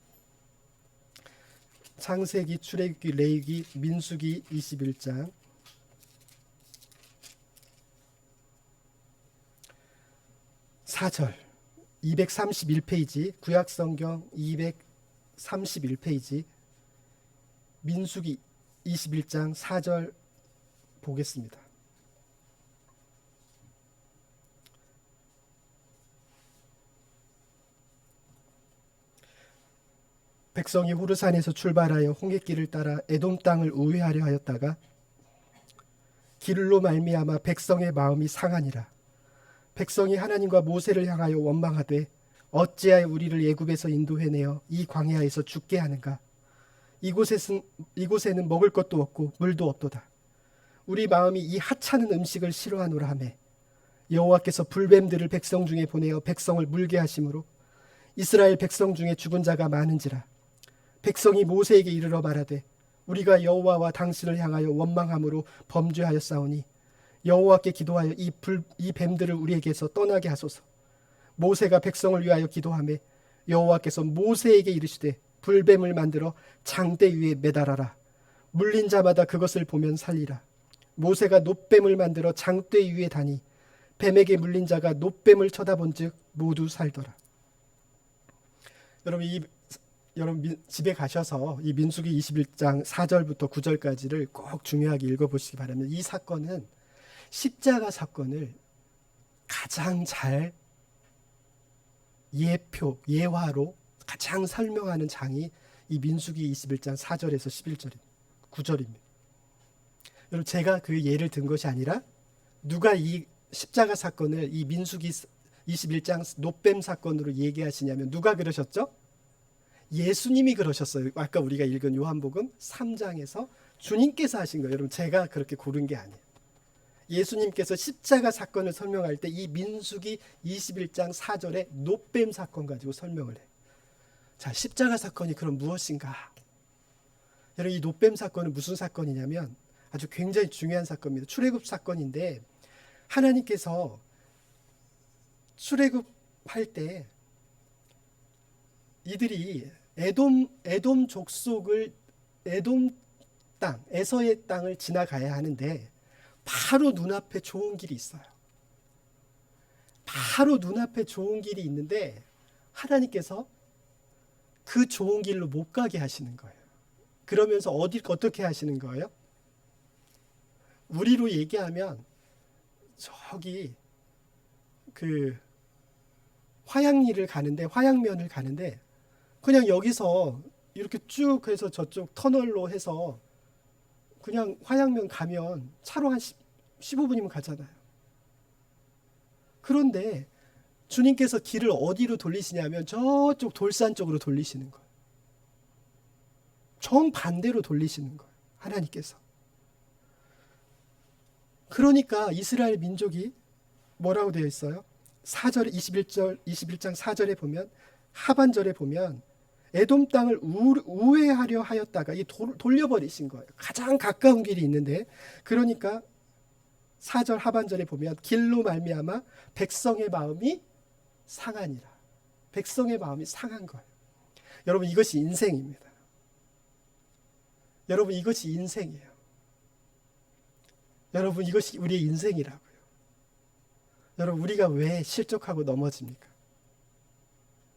창세기, 출애굽기, 레위기, 민수기 21장 4절 231페이지 구약성경 231페이지 민수기 21장 4절 보겠습니다. 백성이 호르산에서 출발하여 홍해길을 따라 에돔 땅을 우회하려 하였다가 길로 말미암아 백성의 마음이 상하니라. 백성이 하나님과 모세를 향하여 원망하되 어찌하여 우리를 애굽에서 인도해내어 이 광야에서 죽게 하는가. 이곳에는 먹을 것도 없고 물도 없도다. 우리 마음이 이 하찮은 음식을 싫어하노라 하매 여호와께서 불뱀들을 백성 중에 보내어 백성을 물게 하심으로 이스라엘 백성 중에 죽은 자가 많은지라. 백성이 모세에게 이르러 말하되 우리가 여호와와 당신을 향하여 원망함으로 범죄하였사오니 여호와께 기도하여 이 뱀들을 우리에게서 떠나게 하소서. 모세가 백성을 위하여 기도하매 여호와께서 모세에게 이르시되 불뱀을 만들어 장대 위에 매달아라. 물린 자마다 그것을 보면 살리라. 모세가 놋뱀을 만들어 장대 위에 다니 뱀에게 물린 자가 놋뱀을 쳐다본즉 모두 살더라. 여러분 집에 가셔서 이 민수기 21장 4절부터 9절까지를 꼭 중요하게 읽어보시기 바랍니다. 이 사건은 십자가 사건을 가장 잘 예화로 가장 설명하는 장이 이 민수기 21장 4절에서 11절입니다. 9절입니다. 여러분 제가 그 예를 든 것이 아니라 누가 이 십자가 사건을 이 민수기 21장 놋뱀 사건으로 얘기하시냐면 누가 그러셨죠? 예수님이 그러셨어요. 아까 우리가 읽은 요한복음 3장에서 주님께서 하신 거예요. 여러분 제가 그렇게 고른 게 아니에요. 예수님께서 십자가 사건을 설명할 때 이 민수기 21장 4절에 놋뱀 사건 가지고 설명을 해요. 자, 십자가 사건이 그럼 무엇인가? 여러분 이 놋뱀 사건은 무슨 사건이냐면 아주 굉장히 중요한 사건입니다. 출애굽 사건인데 하나님께서 출애굽할 때 이들이 에돔 족속을 에돔 땅, 에서의 땅을 지나가야 하는데 바로 눈앞에 좋은 길이 있어요. 바로 눈앞에 좋은 길이 있는데 하나님께서 그 좋은 길로 못 가게 하시는 거예요. 그러면서 어떻게 하시는 거예요? 우리로 얘기하면 저기 그 화양리를 가는데, 화양면을 가는데 그냥 여기서 이렇게 쭉 해서 저쪽 터널로 해서 그냥 화양면 가면 차로 한 15분이면 가잖아요. 그런데 주님께서 길을 어디로 돌리시냐면 저쪽 돌산 쪽으로 돌리시는 거예요. 정반대로 돌리시는 거예요, 하나님께서. 그러니까 이스라엘 민족이 뭐라고 되어 있어요? 4절 21장 4절에 보면, 하반절에 보면 에돔 땅을 우회하려 하였다가 돌려버리신 거예요. 가장 가까운 길이 있는데, 그러니까 4절 하반절에 보면 길로 말미암아 백성의 마음이 상하니라. 백성의 마음이 상한 거예요. 여러분, 이것이 인생입니다. 여러분, 이것이 인생이에요. 여러분, 이것이 우리의 인생이라고요. 여러분, 우리가 왜 실족하고 넘어집니까?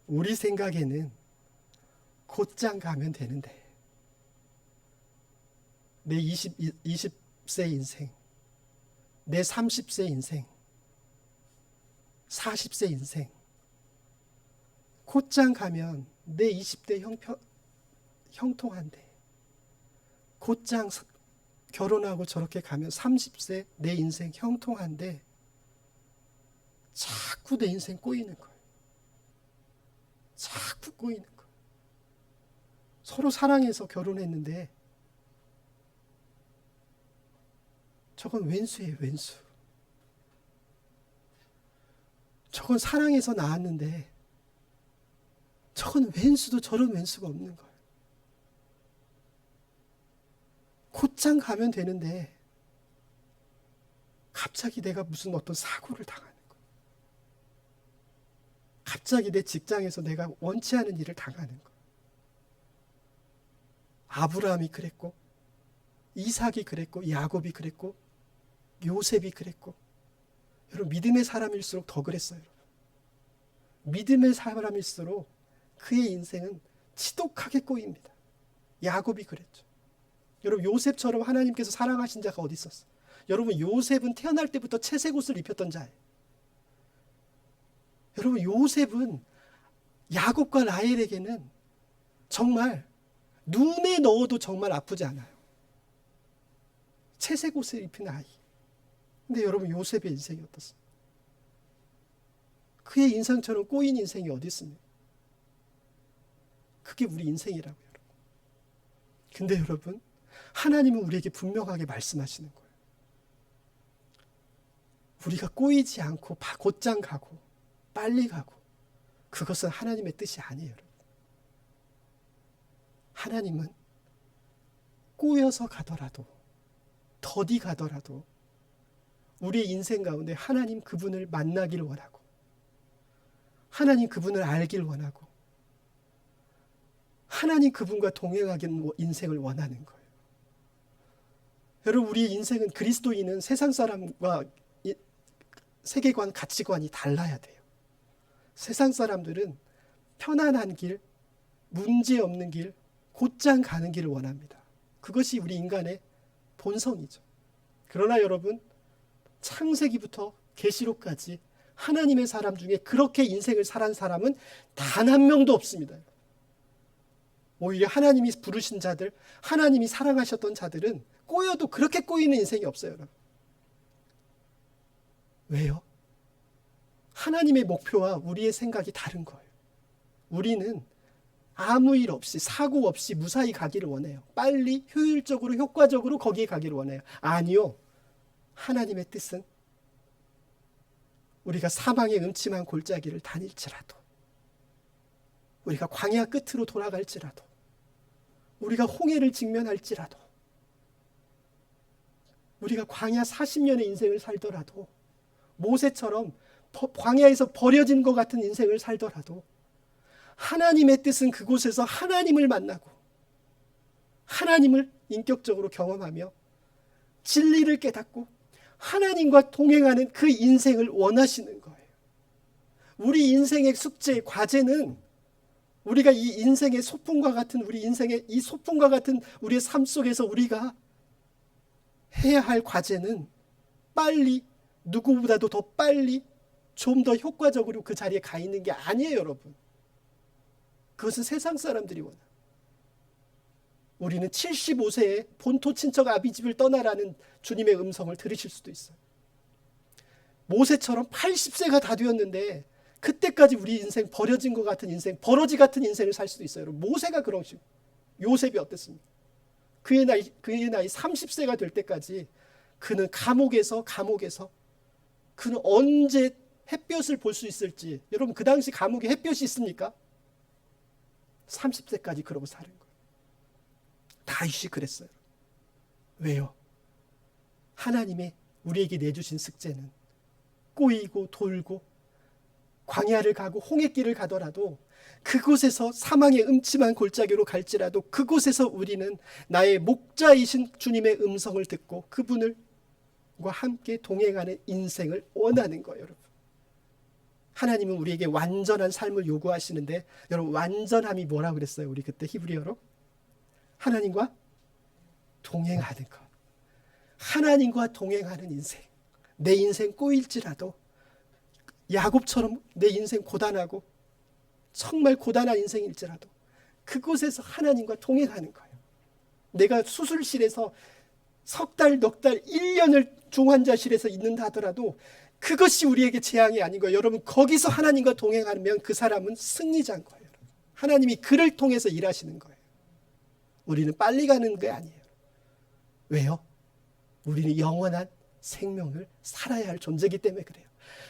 우리 생각에는 곧장 가면 되는데, 내 20세 인생, 내 30세 인생, 40세 인생, 곧장 가면 내 20대 형통한데, 곧장 결혼하고 저렇게 가면 30세 내 인생 형통한데, 자꾸 내 인생 꼬이는 거예요. 자꾸 꼬이는 거예요. 서로 사랑해서 결혼했는데 저건 왼수예요, 왼수. 저건 사랑해서 낳았는데 저건 왼수도 저런 왼수가 없는 거예요. 곧장 가면 되는데 갑자기 내가 무슨 어떤 사고를 당하는 거예요. 갑자기 내 직장에서 내가 원치 않은 일을 당하는 거예요. 아브라함이 그랬고, 이삭이 그랬고, 야곱이 그랬고, 요셉이 그랬고, 여러분, 믿음의 사람일수록 더 그랬어요. 믿음의 사람일수록 그의 인생은 지독하게 꼬입니다. 야곱이 그랬죠. 여러분, 요셉처럼 하나님께서 사랑하신 자가 어디 있었어요? 여러분, 요셉은 태어날 때부터 채색 옷을 입혔던 자예요. 여러분, 요셉은 야곱과 라헬에게는 정말 눈에 넣어도 정말 아프지 않아요. 채색 옷을 입힌 아이. 근데 여러분, 요셉의 인생이 어떻습니까? 그의 인생처럼 꼬인 인생이 어디 있습니까? 그게 우리 인생이라고요, 여러분. 근데 여러분, 하나님은 우리에게 분명하게 말씀하시는 거예요. 우리가 꼬이지 않고 곧장 가고 빨리 가고, 그것은 하나님의 뜻이 아니에요, 여러분. 하나님은 꼬여서 가더라도, 더디 가더라도 우리의 인생 가운데 하나님 그분을 만나길 원하고, 하나님 그분을 알길 원하고, 하나님 그분과 동행하는 인생을 원하는 거예요. 여러분, 우리의 인생은, 그리스도인은 세상 사람과 세계관, 가치관이 달라야 돼요. 세상 사람들은 편안한 길, 문제 없는 길, 곧장 가는 길을 원합니다. 그것이 우리 인간의 본성이죠. 그러나 여러분, 창세기부터 계시록까지 하나님의 사람 중에 그렇게 인생을 살한 사람은 단 한 명도 없습니다. 오히려 하나님이 부르신 자들, 하나님이 사랑하셨던 자들은 꼬여도 그렇게 꼬이는 인생이 없어요, 여러분. 왜요? 하나님의 목표와 우리의 생각이 다른 거예요. 우리는 아무 일 없이, 사고 없이 무사히 가기를 원해요. 빨리, 효율적으로, 효과적으로 거기에 가기를 원해요. 아니요. 하나님의 뜻은 우리가 사망의 음침한 골짜기를 다닐지라도, 우리가 광야 끝으로 돌아갈지라도, 우리가 홍해를 직면할지라도, 우리가 광야 40년의 인생을 살더라도, 모세처럼 광야에서 버려진 것 같은 인생을 살더라도, 하나님의 뜻은 그곳에서 하나님을 만나고 하나님을 인격적으로 경험하며 진리를 깨닫고 하나님과 동행하는 그 인생을 원하시는 거예요. 우리 인생의 숙제, 과제는 우리가 이 인생의 소풍과 같은 우리 인생의 이 소풍과 같은 우리의 삶 속에서 우리가 해야 할 과제는 빨리, 누구보다도 더 빨리, 좀 더 효과적으로 그 자리에 가 있는 게 아니에요, 여러분. 그것은 세상 사람들이 원하. 우리는 75세에 본토 친척 아비집을 떠나라는 주님의 음성을 들으실 수도 있어요. 모세처럼 80세가 다 되었는데 그때까지 우리 인생 버려진 것 같은 인생, 버러지 같은 인생을 살 수도 있어요. 여러분. 모세가 그러시고 요셉이 어땠습니까? 그의 나이 30세가 될 때까지 그는 감옥에서 그는 언제 햇볕을 볼 수 있을지. 여러분, 그 당시 감옥에 햇볕이 있습니까? 30세까지 그러고 사는 거예요. 다윗이 그랬어요. 왜요? 하나님의 우리에게 내주신 숙제는 꼬이고 돌고 광야를 가고 홍해길을 가더라도 그곳에서 사망의 음침한 골짜기로 갈지라도 그곳에서 우리는 나의 목자이신 주님의 음성을 듣고 그분과 함께 동행하는 인생을 원하는 거예요, 여러분. 하나님은 우리에게 완전한 삶을 요구하시는데, 여러분, 완전함이 뭐라고 그랬어요? 우리 그때 히브리어로 하나님과 동행하는 것. 하나님과 동행하는 인생. 내 인생 꼬일지라도 야곱처럼 내 인생 고단하고 정말 고단한 인생일지라도 그곳에서 하나님과 동행하는 거예요. 내가 수술실에서 석 달, 넉 달, 1년을 중환자실에서 있는다 하더라도 그것이 우리에게 재앙이 아닌 거예요. 여러분, 거기서 하나님과 동행하면 그 사람은 승리자인 거예요. 하나님이 그를 통해서 일하시는 거예요. 우리는 빨리 가는 게 아니에요. 왜요? 우리는 영원한 생명을 살아야 할 존재이기 때문에 그래요.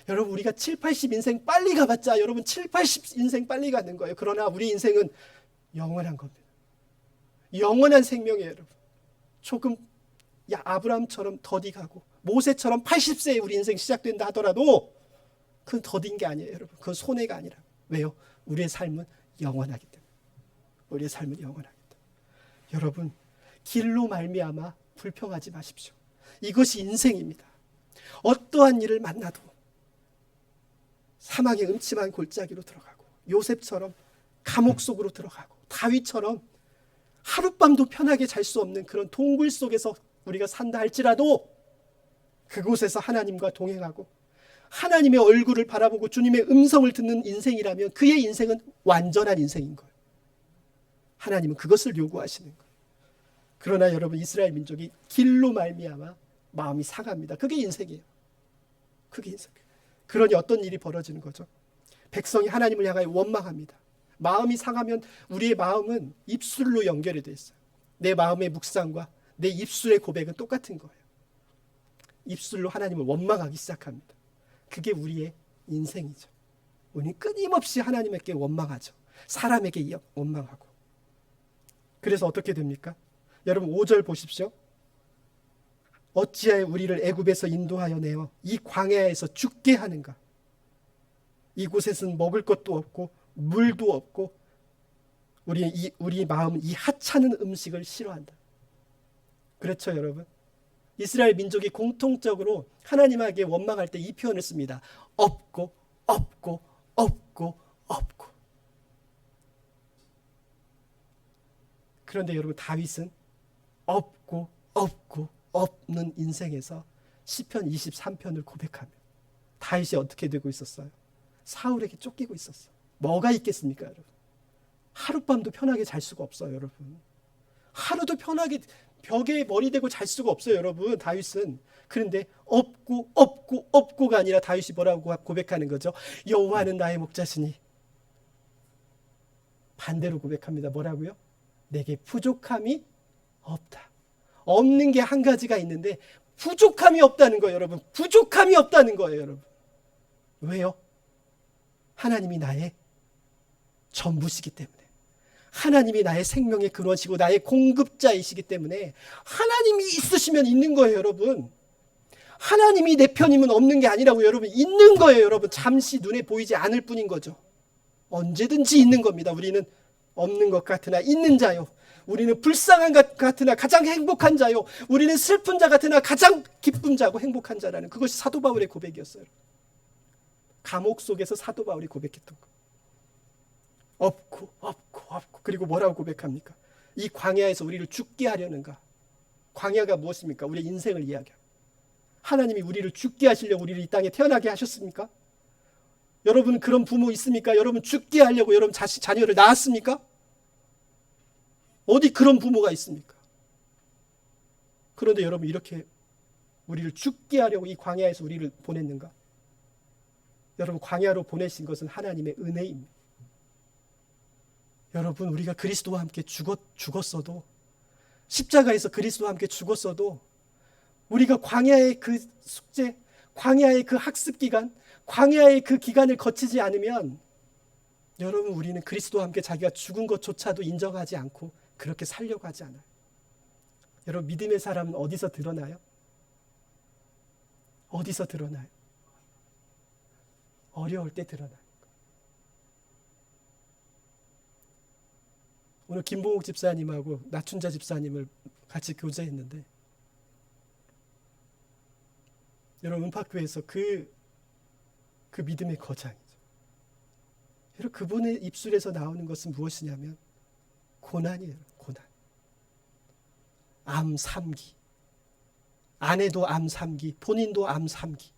여러분, 우리가 7, 80 인생 빨리 가봤자 여러분 7, 80 인생 빨리 가는 거예요. 그러나 우리 인생은 영원한 겁니다. 영원한 생명이에요, 여러분. 조금 아브라함처럼 더디가고 모세처럼 80세에 우리 인생 시작된다 하더라도 그건 더딘 게 아니에요, 여러분. 그건 손해가 아니라. 왜요? 우리의 삶은 영원하기 때문에. 우리의 삶은 영원하기 때문에. 여러분, 길로 말미암아 불평하지 마십시오. 이것이 인생입니다. 어떠한 일을 만나도 사망의 음침한 골짜기로 들어가고 요셉처럼 감옥 속으로 들어가고 다윗처럼 하룻밤도 편하게 잘 수 없는 그런 동굴 속에서 우리가 산다 할지라도 그곳에서 하나님과 동행하고 하나님의 얼굴을 바라보고 주님의 음성을 듣는 인생이라면 그의 인생은 완전한 인생인 거예요. 하나님은 그것을 요구하시는 거예요. 그러나 여러분, 이스라엘 민족이 길로 말미암아 마음이 상합니다. 그게 인생이에요. 그게 인생이에요. 그러니 어떤 일이 벌어지는 거죠? 백성이 하나님을 향하여 원망합니다. 마음이 상하면 우리의 마음은 입술로 연결이 되어 있어요. 내 마음의 묵상과 내 입술의 고백은 똑같은 거예요. 입술로 하나님을 원망하기 시작합니다. 그게 우리의 인생이죠. 우리는 끊임없이 하나님께 원망하죠. 사람에게 원망하고. 그래서 어떻게 됩니까? 여러분, 5절 보십시오. 어찌하여 우리를 애굽에서 인도하여 내어 이 광야에서 죽게 하는가? 이곳에서는 먹을 것도 없고 물도 없고 우리 마음은 이 하찮은 음식을 싫어한다. 그렇죠, 여러분? 이스라엘 민족이 공통적으로 하나님에게 원망할 때 이 표현을 씁니다. 없고 없고 없고 없고. 그런데 여러분, 다윗은 없고 없고 없는 인생에서 시편 23편을 고백하며 다윗이 어떻게 되고 있었어요? 사울에게 쫓기고 있었어요. 뭐가 있겠습니까, 여러분? 하룻밤도 편하게 잘 수가 없어요, 여러분. 하루도 편하게 벽에 머리 대고 잘 수가 없어요, 여러분. 다윗은. 그런데 없고 없고 없고가 아니라 다윗이 뭐라고 고백하는 거죠? 여호와는 나의 목자시니. 반대로 고백합니다. 뭐라고요? 내게 부족함이 없다. 없는 게 한 가지가 있는데 부족함이 없다는 거예요, 여러분. 부족함이 없다는 거예요, 여러분. 왜요? 하나님이 나의 전부시기 때문에. 하나님이 나의 생명의 근원이시고 나의 공급자이시기 때문에 하나님이 있으시면 있는 거예요, 여러분. 하나님이 내 편이면 없는 게 아니라고, 여러분. 있는 거예요, 여러분. 잠시 눈에 보이지 않을 뿐인 거죠. 언제든지 있는 겁니다. 우리는 없는 것 같으나 있는 자요. 우리는 불쌍한 것 같으나 가장 행복한 자요. 우리는 슬픈 자 같으나 가장 기쁜 자고 행복한 자라는, 그것이 사도 바울의 고백이었어요. 감옥 속에서 사도 바울이 고백했던 것. 없고 그리고 뭐라고 고백합니까? 이 광야에서 우리를 죽게 하려는가? 광야가 무엇입니까? 우리의 인생을 이야기합니다. 하나님이 우리를 죽게 하시려고 우리를 이 땅에 태어나게 하셨습니까? 여러분 그런 부모 있습니까? 여러분 죽게 하려고 여러분 자녀를 낳았습니까? 어디 그런 부모가 있습니까? 그런데 여러분 이렇게 우리를 죽게 하려고 이 광야에서 우리를 보냈는가? 여러분 광야로 보내신 것은 하나님의 은혜입니다. 여러분 우리가 그리스도와 함께 죽었어도 십자가에서 그리스도와 함께 죽었어도 우리가 광야의 그 숙제, 광야의 그 학습 기간, 광야의 그 기간을 거치지 않으면 여러분 우리는 그리스도와 함께 자기가 죽은 것조차도 인정하지 않고 그렇게 살려고 하지 않아요. 여러분 믿음의 사람은 어디서 드러나요? 어디서 드러나요? 어려울 때 드러나요. 오늘 김봉욱 집사님하고 나춘자 집사님을 같이 교제했는데 여러분 은파교에서 그 믿음의 거장이죠. 여러분 그분의 입술에서 나오는 것은 무엇이냐면 고난이에요. 고난. 암 3기. 아내도 암 3기. 본인도 암 3기.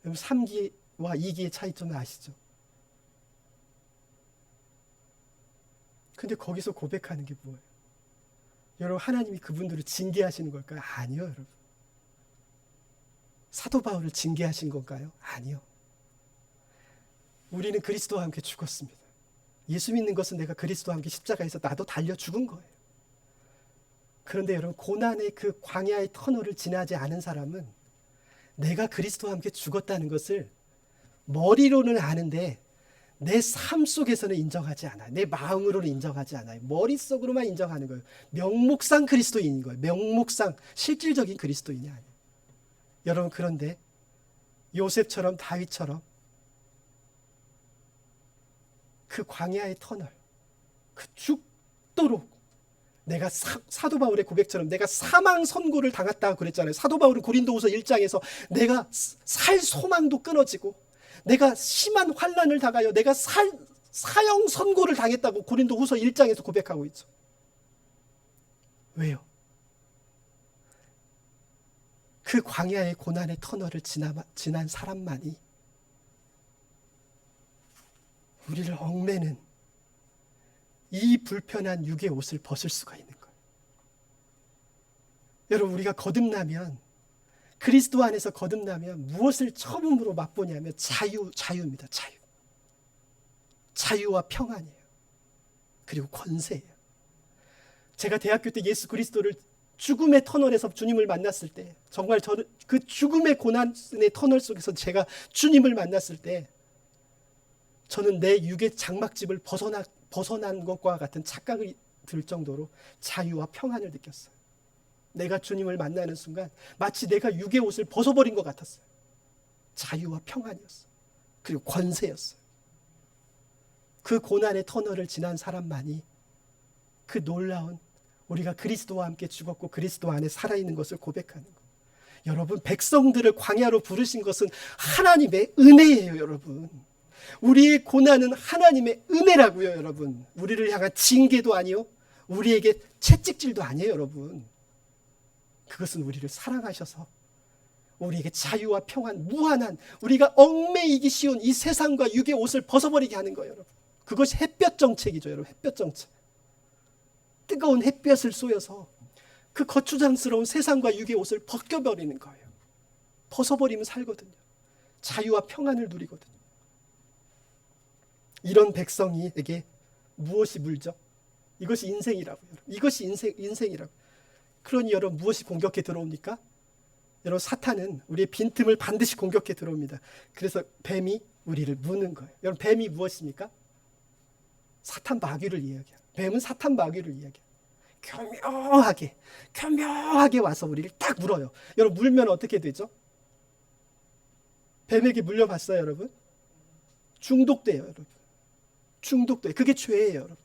여러분 3기와 2기의 차이점을 아시죠? 근데 거기서 고백하는 게 뭐예요? 여러분 하나님이 그분들을 징계하시는 걸까요? 아니요 여러분. 사도 바울을 징계하신 건가요? 아니요. 우리는 그리스도와 함께 죽었습니다. 예수 믿는 것은 내가 그리스도와 함께 십자가에서 나도 달려 죽은 거예요. 그런데 여러분 고난의 그 광야의 터널을 지나지 않은 사람은 내가 그리스도와 함께 죽었다는 것을 머리로는 아는데 내 삶 속에서는 인정하지 않아요. 내 마음으로는 인정하지 않아요. 머릿속으로만 인정하는 거예요. 명목상 그리스도인인 거예요. 명목상 실질적인 그리스도인이 아니에요. 여러분 그런데 요셉처럼 다윗처럼 그 광야의 터널, 그 죽도록 내가 사도 바울의 고백처럼 내가 사망 선고를 당했다고 그랬잖아요. 사도 바울은 고린도후서 1장에서 내가 살 소망도 끊어지고 내가 심한 환난을 당하여 내가 사형 선고를 당했다고 고린도후서 1장에서 고백하고 있죠. 왜요? 그 광야의 고난의 터널을 지난 사람만이 우리를 얽매는 이 불편한 육의 옷을 벗을 수가 있는 거예요. 여러분 우리가 거듭나면 그리스도 안에서 거듭나면 무엇을 처음으로 맛보냐면 자유입니다. 자유와 평안이에요. 그리고 권세예요. 제가 대학교 때 예수 그리스도를 죽음의 터널에서 주님을 만났을 때 정말 저는 그 죽음의 고난의 터널 속에서 제가 주님을 만났을 때 저는 내 육의 장막집을 벗어난 것과 같은 착각이 들 정도로 자유와 평안을 느꼈어요. 내가 주님을 만나는 순간 마치 내가 육의 옷을 벗어버린 것 같았어요. 자유와 평안이었어요. 그리고 권세였어요. 그 고난의 터널을 지난 사람만이 그 놀라운 우리가 그리스도와 함께 죽었고 그리스도 안에 살아있는 것을 고백하는 것. 여러분 백성들을 광야로 부르신 것은 하나님의 은혜예요. 여러분 우리의 고난은 하나님의 은혜라고요. 여러분 우리를 향한 징계도 아니요 우리에게 채찍질도 아니에요. 여러분 그것은 우리를 사랑하셔서 우리에게 자유와 평안 무한한 우리가 얽매이기 쉬운 이 세상과 육의 옷을 벗어버리게 하는 거예요. 여러분 그것이 햇볕 정책이죠. 여러분 햇볕 정책. 뜨거운 햇볕을 쏘여서 그 거추장스러운 세상과 육의 옷을 벗겨버리는 거예요. 벗어버리면 살거든요. 자유와 평안을 누리거든요. 이런 백성에게 무엇이 물죠? 이것이 인생이라고요. 이것이 인생이라고. 그러니 여러분 무엇이 공격해 들어옵니까? 여러분 사탄은 우리의 빈틈을 반드시 공격해 들어옵니다. 그래서 뱀이 우리를 무는 거예요. 여러분 뱀이 무엇입니까? 사탄 마귀를 이야기해요. 뱀은 사탄 마귀를 이야기해요. 교묘하게 와서 우리를 딱 물어요. 여러분 물면 어떻게 되죠? 뱀에게 물려봤어요 여러분? 중독돼요 여러분. 중독돼요. 그게 죄예요 여러분.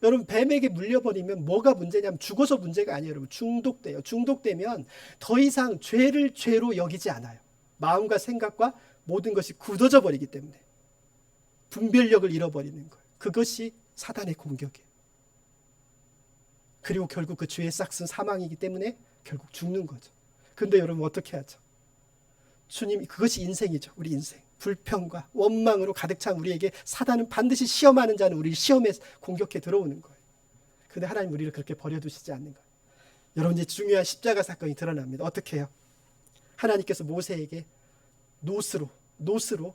여러분 뱀에게 물려버리면 뭐가 문제냐면 죽어서 문제가 아니에요 여러분. 중독돼요. 중독되면 더 이상 죄를 죄로 여기지 않아요. 마음과 생각과 모든 것이 굳어져 버리기 때문에 분별력을 잃어버리는 거예요. 그것이 사단의 공격이에요. 그리고 결국 그 죄의 싹은 사망이기 때문에 결국 죽는 거죠. 근데 여러분 어떻게 하죠? 주님, 그것이 인생이죠. 우리 인생. 불평과 원망으로 가득 찬 우리에게 사단은 반드시 시험하는 자는 우리를 시험에 공격해 들어오는 거예요. 근데 하나님 우리를 그렇게 버려두시지 않는 거예요. 여러분, 이제 중요한 십자가 사건이 드러납니다. 어떻게 해요? 하나님께서 모세에게 노스로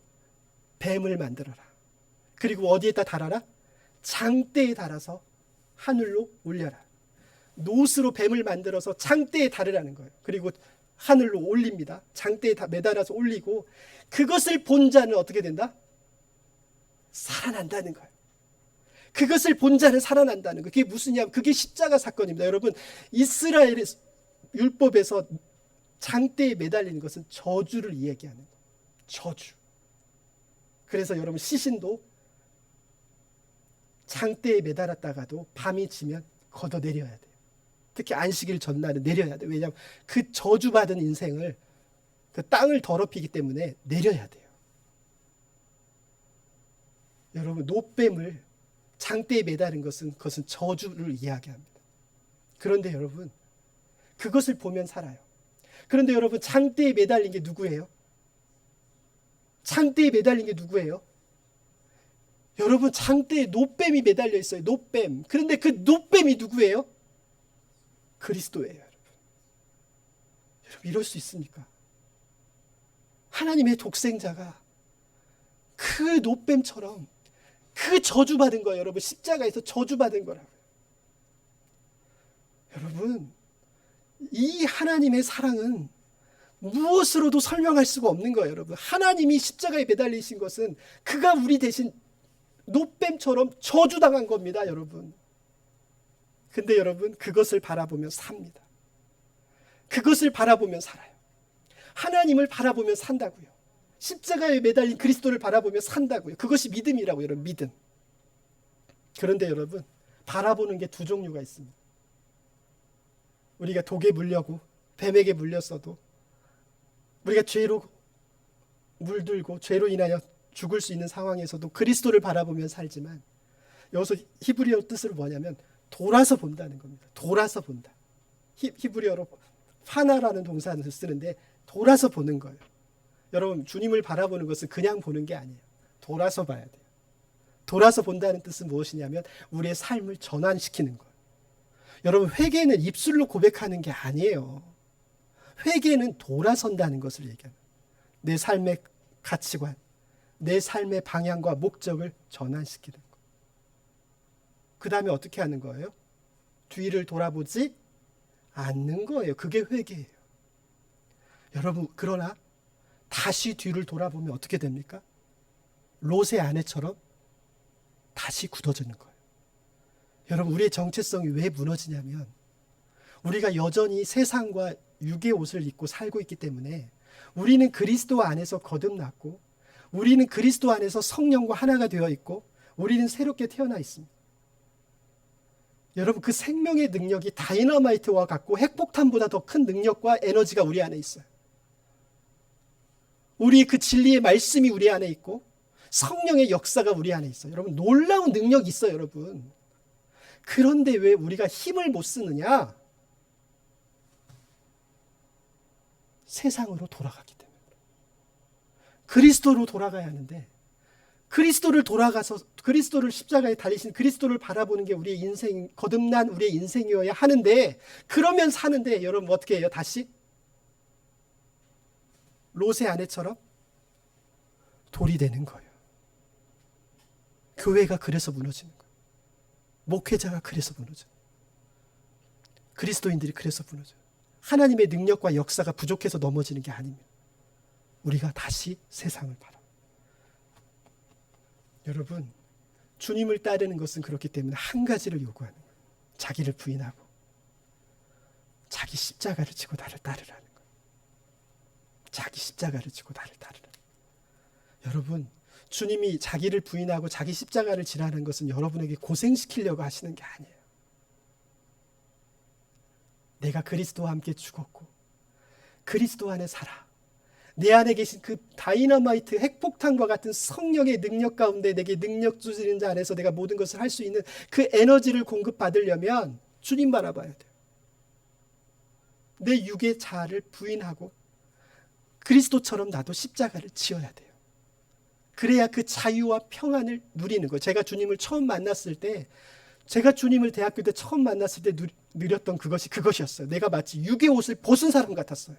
뱀을 만들어라. 그리고 어디에다 달아라? 장대에 달아서 하늘로 올려라. 노스로 뱀을 만들어서 장대에 달으라는 거예요. 그리고 하늘로 올립니다. 장대에 다 매달아서 올리고, 그것을 본 자는 어떻게 된다? 살아난다는 거예요. 그것을 본 자는 살아난다는 거예요. 그게 무슨냐? 그게 십자가 사건입니다. 여러분, 이스라엘의 율법에서 장대에 매달리는 것은 저주를 이야기하는 거예요. 저주. 그래서 여러분, 시신도 장대에 매달았다가도 밤이 지면 걷어내려야 돼요. 특히 안식일 전날은 내려야 돼요. 왜냐하면 그 저주받은 인생을, 그 땅을 더럽히기 때문에 내려야 돼요. 여러분, 노뱀을 장대에 매달은 것은 그것은 저주를 이야기합니다. 그런데 여러분, 그것을 보면 살아요. 그런데 여러분, 장대에 매달린 게 누구예요? 장대에 매달린 게 누구예요? 여러분, 장대에 노뱀이 매달려 있어요. 노뱀. 그런데 그 노뱀이 누구예요? 그리스도예요. 여러분, 이럴 수 있습니까? 하나님의 독생자가 그 노뱀처럼 그 저주받은 거예요. 여러분, 십자가에서 저주받은 거라고요. 여러분, 이 하나님의 사랑은 무엇으로도 설명할 수가 없는 거예요. 여러분, 하나님이 십자가에 매달리신 것은 그가 우리 대신 노뱀처럼 저주당한 겁니다. 여러분. 근데 여러분, 그것을 바라보며 삽니다. 그것을 바라보며 살아요. 하나님을 바라보며 산다고요. 십자가에 매달린 그리스도를 바라보며 산다고요. 그것이 믿음이라고요. 여러분, 믿음. 그런데 여러분, 바라보는 게 두 종류가 있습니다. 우리가 독에 물려고 뱀에게 물렸어도, 우리가 죄로 물들고 죄로 인하여 죽을 수 있는 상황에서도 그리스도를 바라보며 살지만, 여기서 히브리어 뜻은 뭐냐면 돌아서 본다는 겁니다. 돌아서 본다. 히브리어로 파나라는 동사를 쓰는데 돌아서 보는 거예요. 여러분, 주님을 바라보는 것은 그냥 보는 게 아니에요. 돌아서 봐야 돼요. 돌아서 본다는 뜻은 무엇이냐면 우리의 삶을 전환시키는 거예요. 여러분, 회개는 입술로 고백하는 게 아니에요. 회개는 돌아선다는 것을 얘기합니다. 내 삶의 가치관, 내 삶의 방향과 목적을 전환시키는 거예요. 그 다음에 어떻게 하는 거예요? 뒤를 돌아보지 않는 거예요. 그게 회개예요. 여러분, 그러나 다시 뒤를 돌아보면 어떻게 됩니까? 롯의 아내처럼 다시 굳어지는 거예요. 여러분, 우리의 정체성이 왜 무너지냐면 우리가 여전히 세상과 육의 옷을 입고 살고 있기 때문에, 우리는 그리스도 안에서 거듭났고, 우리는 그리스도 안에서 성령과 하나가 되어 있고, 우리는 새롭게 태어나 있습니다. 여러분, 그 생명의 능력이 다이너마이트와 같고 핵폭탄보다 더 큰 능력과 에너지가 우리 안에 있어요. 우리 그 진리의 말씀이 우리 안에 있고 성령의 역사가 우리 안에 있어요. 여러분, 놀라운 능력이 있어요. 여러분. 그런데 왜 우리가 힘을 못 쓰느냐? 세상으로 돌아갔기 때문에. 그리스도로 돌아가야 하는데, 그리스도를 돌아가서 그리스도를 십자가에 달리신 그리스도를 바라보는 게 우리의 인생, 거듭난 우리의 인생이어야 하는데, 그러면 사는데 여러분 어떻게 해요? 다시 롯의 아내처럼 돌이 되는 거예요. 교회가 그래서 무너지는 거예요. 목회자가 그래서 무너져요. 그리스도인들이 그래서 무너져요. 하나님의 능력과 역사가 부족해서 넘어지는 게 아닙니다. 우리가 다시 세상을 바라봐요. 여러분, 주님을 따르는 것은 그렇기 때문에 한 가지를 요구하는 거예요. 자기를 부인하고 자기 십자가를 지고 나를 따르라는 거예요. 자기 십자가를 지고 나를 따르라. 여러분, 주님이 자기를 부인하고 자기 십자가를 지라는 것은 여러분에게 고생시키려고 하시는 게 아니에요. 내가 그리스도와 함께 죽었고 그리스도 안에 살아. 내 안에 계신 그 다이너마이트 핵폭탄과 같은 성령의 능력 가운데 내게 능력 주시는 자 안에서 내가 모든 것을 할 수 있는 그 에너지를 공급받으려면 주님 바라봐야 돼요. 내 육의 자아를 부인하고 그리스도처럼 나도 십자가를 지어야 돼요. 그래야 그 자유와 평안을 누리는 거예요. 제가 주님을 처음 만났을 때, 제가 주님을 대학교 때 처음 만났을 때 누렸던 그것이었어요. 내가 마치 육의 옷을 벗은 사람 같았어요.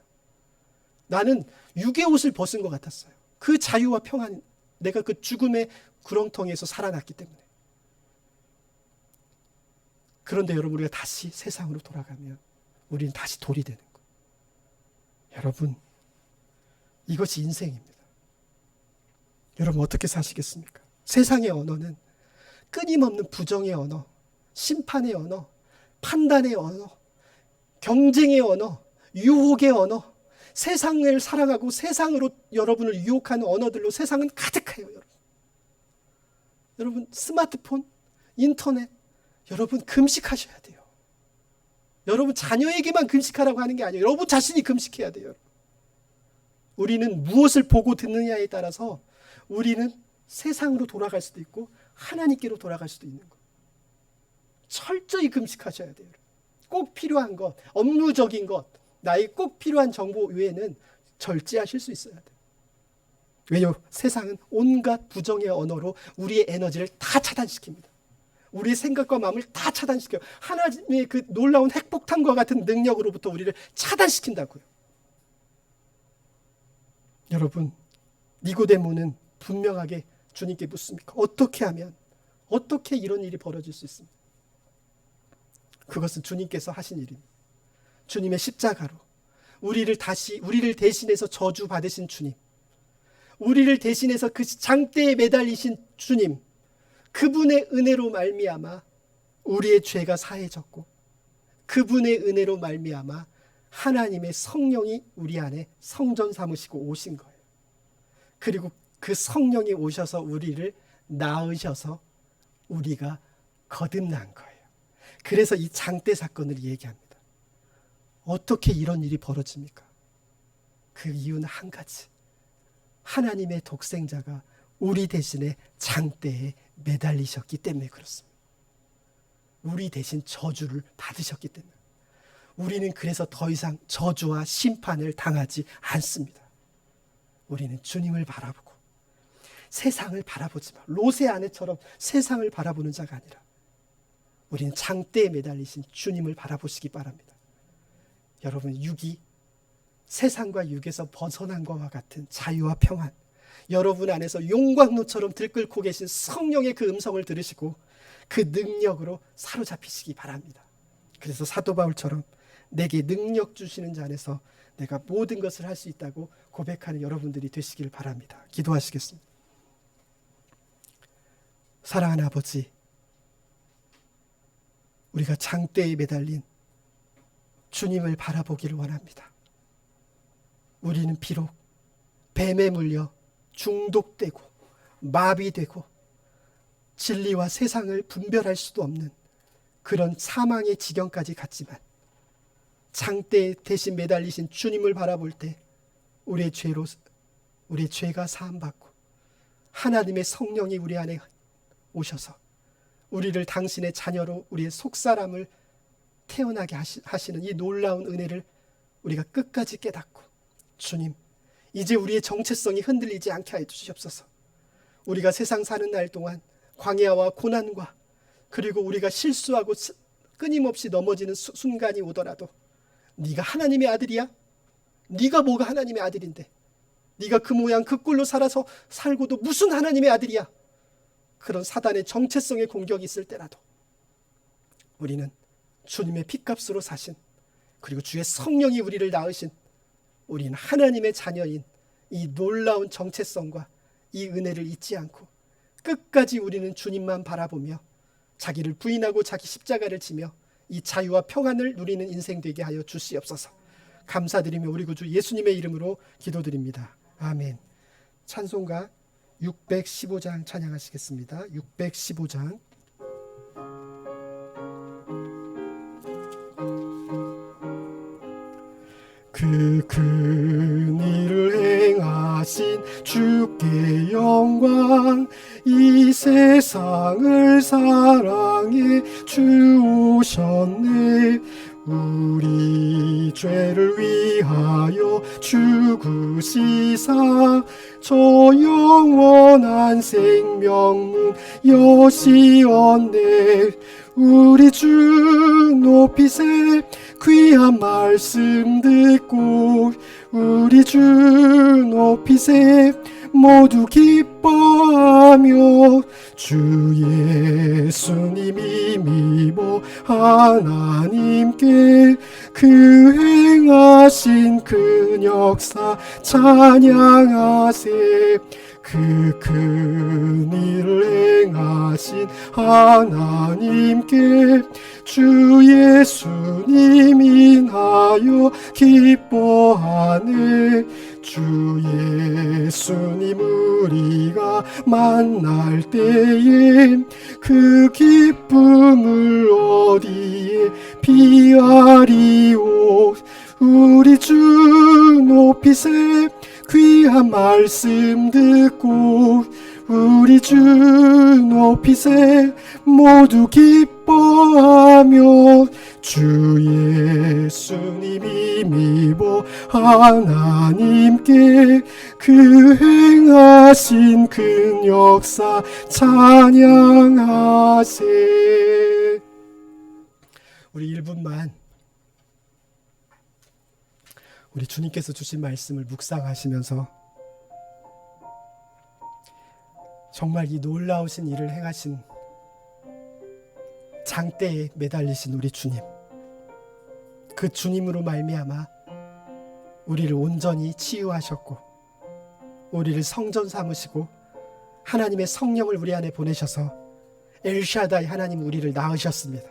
나는 육의 옷을 벗은 것 같았어요. 그 자유와 평안, 내가 그 죽음의 구렁텅이에서 살아났기 때문에. 그런데 여러분, 우리가 다시 세상으로 돌아가면 우리는 다시 돌이 되는 거예요. 여러분, 이것이 인생입니다. 여러분, 어떻게 사시겠습니까? 세상의 언어는 끊임없는 부정의 언어, 심판의 언어, 판단의 언어, 경쟁의 언어, 유혹의 언어, 세상을 사랑하고 세상으로 여러분을 유혹하는 언어들로 세상은 가득해요. 여러분, 스마트폰, 인터넷, 여러분 금식하셔야 돼요. 여러분 자녀에게만 금식하라고 하는 게 아니에요. 여러분 자신이 금식해야 돼요. 우리는 무엇을 보고 듣느냐에 따라서 우리는 세상으로 돌아갈 수도 있고 하나님께로 돌아갈 수도 있는 거예요. 철저히 금식하셔야 돼요. 꼭 필요한 것, 업무적인 것, 나의 꼭 필요한 정보 외에는 절제하실 수 있어야 돼요. 왜요? 세상은 온갖 부정의 언어로 우리의 에너지를 다 차단시킵니다. 우리의 생각과 마음을 다 차단시켜요. 하나님의 그 놀라운 핵폭탄과 같은 능력으로부터 우리를 차단시킨다고요. 여러분, 니고데모는 분명하게 주님께 묻습니까? 어떻게 하면, 어떻게 이런 일이 벌어질 수 있습니까? 그것은 주님께서 하신 일입니다. 주님의 십자가로 우리를 대신해서 저주 받으신 주님, 우리를 대신해서 그 장대에 매달리신 주님, 그분의 은혜로 말미암아 우리의 죄가 사해졌고 그분의 은혜로 말미암아 하나님의 성령이 우리 안에 성전 삼으시고 오신 거예요. 그리고 그 성령이 오셔서 우리를 낳으셔서 우리가 거듭난 거예요. 그래서 이 장대 사건을 얘기합니다. 어떻게 이런 일이 벌어집니까? 그 이유는 한 가지. 하나님의 독생자가 우리 대신에 장대에 매달리셨기 때문에 그렇습니다. 우리 대신 저주를 받으셨기 때문에. 우리는 그래서 더 이상 저주와 심판을 당하지 않습니다. 우리는 주님을 바라보고 세상을 바라보지 마. 롯의 아내처럼 세상을 바라보는 자가 아니라 우리는 장대에 매달리신 주님을 바라보시기 바랍니다. 여러분, 육이 세상과 육에서 벗어난 것과 같은 자유와 평안, 여러분 안에서 용광로처럼 들끓고 계신 성령의 그 음성을 들으시고 그 능력으로 사로잡히시기 바랍니다. 그래서 사도 바울처럼 내게 능력 주시는 자 안에서 내가 모든 것을 할 수 있다고 고백하는 여러분들이 되시길 바랍니다. 기도하시겠습니다. 사랑하는 아버지, 우리가 장대에 매달린 주님을 바라보기를 원합니다. 우리는 비록 뱀에 물려 중독되고 마비되고 진리와 세상을 분별할 수도 없는 그런 사망의 지경까지 갔지만 장대 대신 매달리신 주님을 바라볼 때 우리의 죄가 사함받고 하나님의 성령이 우리 안에 오셔서 우리를 당신의 자녀로 우리의 속사람을 태어나게 하시는 이 놀라운 은혜를 우리가 끝까지 깨닫고, 주님, 이제 우리의 정체성이 흔들리지 않게 해 주시옵소서. 우리가 세상 사는 날 동안 광야와 고난과 그리고 우리가 실수하고 끊임없이 넘어지는 순간이 오더라도 네가 하나님의 아들이야? 네가 뭐가 하나님의 아들인데? 네가 그 모양 그 꼴로 살고도 무슨 하나님의 아들이야? 그런 사단의 정체성의 공격이 있을 때라도 우리는 주님의 핏값으로 사신, 그리고 주의 성령이 우리를 낳으신, 우리는 하나님의 자녀인 이 놀라운 정체성과 이 은혜를 잊지 않고 끝까지 우리는 주님만 바라보며 자기를 부인하고 자기 십자가를 지며 이 자유와 평안을 누리는 인생 되게 하여 주시옵소서. 감사드리며 우리 구주 예수님의 이름으로 기도드립니다. 아멘. 찬송가 615장 찬양하시겠습니다. 615장. 그 큰 일을 행하신 주께 영광. 이 세상을 사랑해 주오셨네. 우리 죄를 위하여 죽으시사 저 영원한 생명문 여시었네. 우리 주 높이세. 귀한 말씀 듣고 우리 주 높이세. 모두 기뻐하며 주 예수님이 미모 하나님께 그 행하신 큰 역사 찬양하세. 그 큰 일을 행하신 하나님께 주 예수님 인하여 기뻐하네. 주 예수님 우리가 만날 때에 그 기쁨을 어디에 비하리오. 우리 주 높이세. 귀한 말씀 듣고 우리 주 높이세. 모두 기뻐하며 주 예수님이 미보 하나님께 그 행하신 큰 역사 찬양하세. 우리 1분만 우리 주님께서 주신 말씀을 묵상하시면서 정말 이 놀라우신 일을 행하신 장대에 매달리신 우리 주님, 그 주님으로 말미암아 우리를 온전히 치유하셨고 우리를 성전 삼으시고 하나님의 성령을 우리 안에 보내셔서 엘샤다이 하나님 우리를 낳으셨습니다.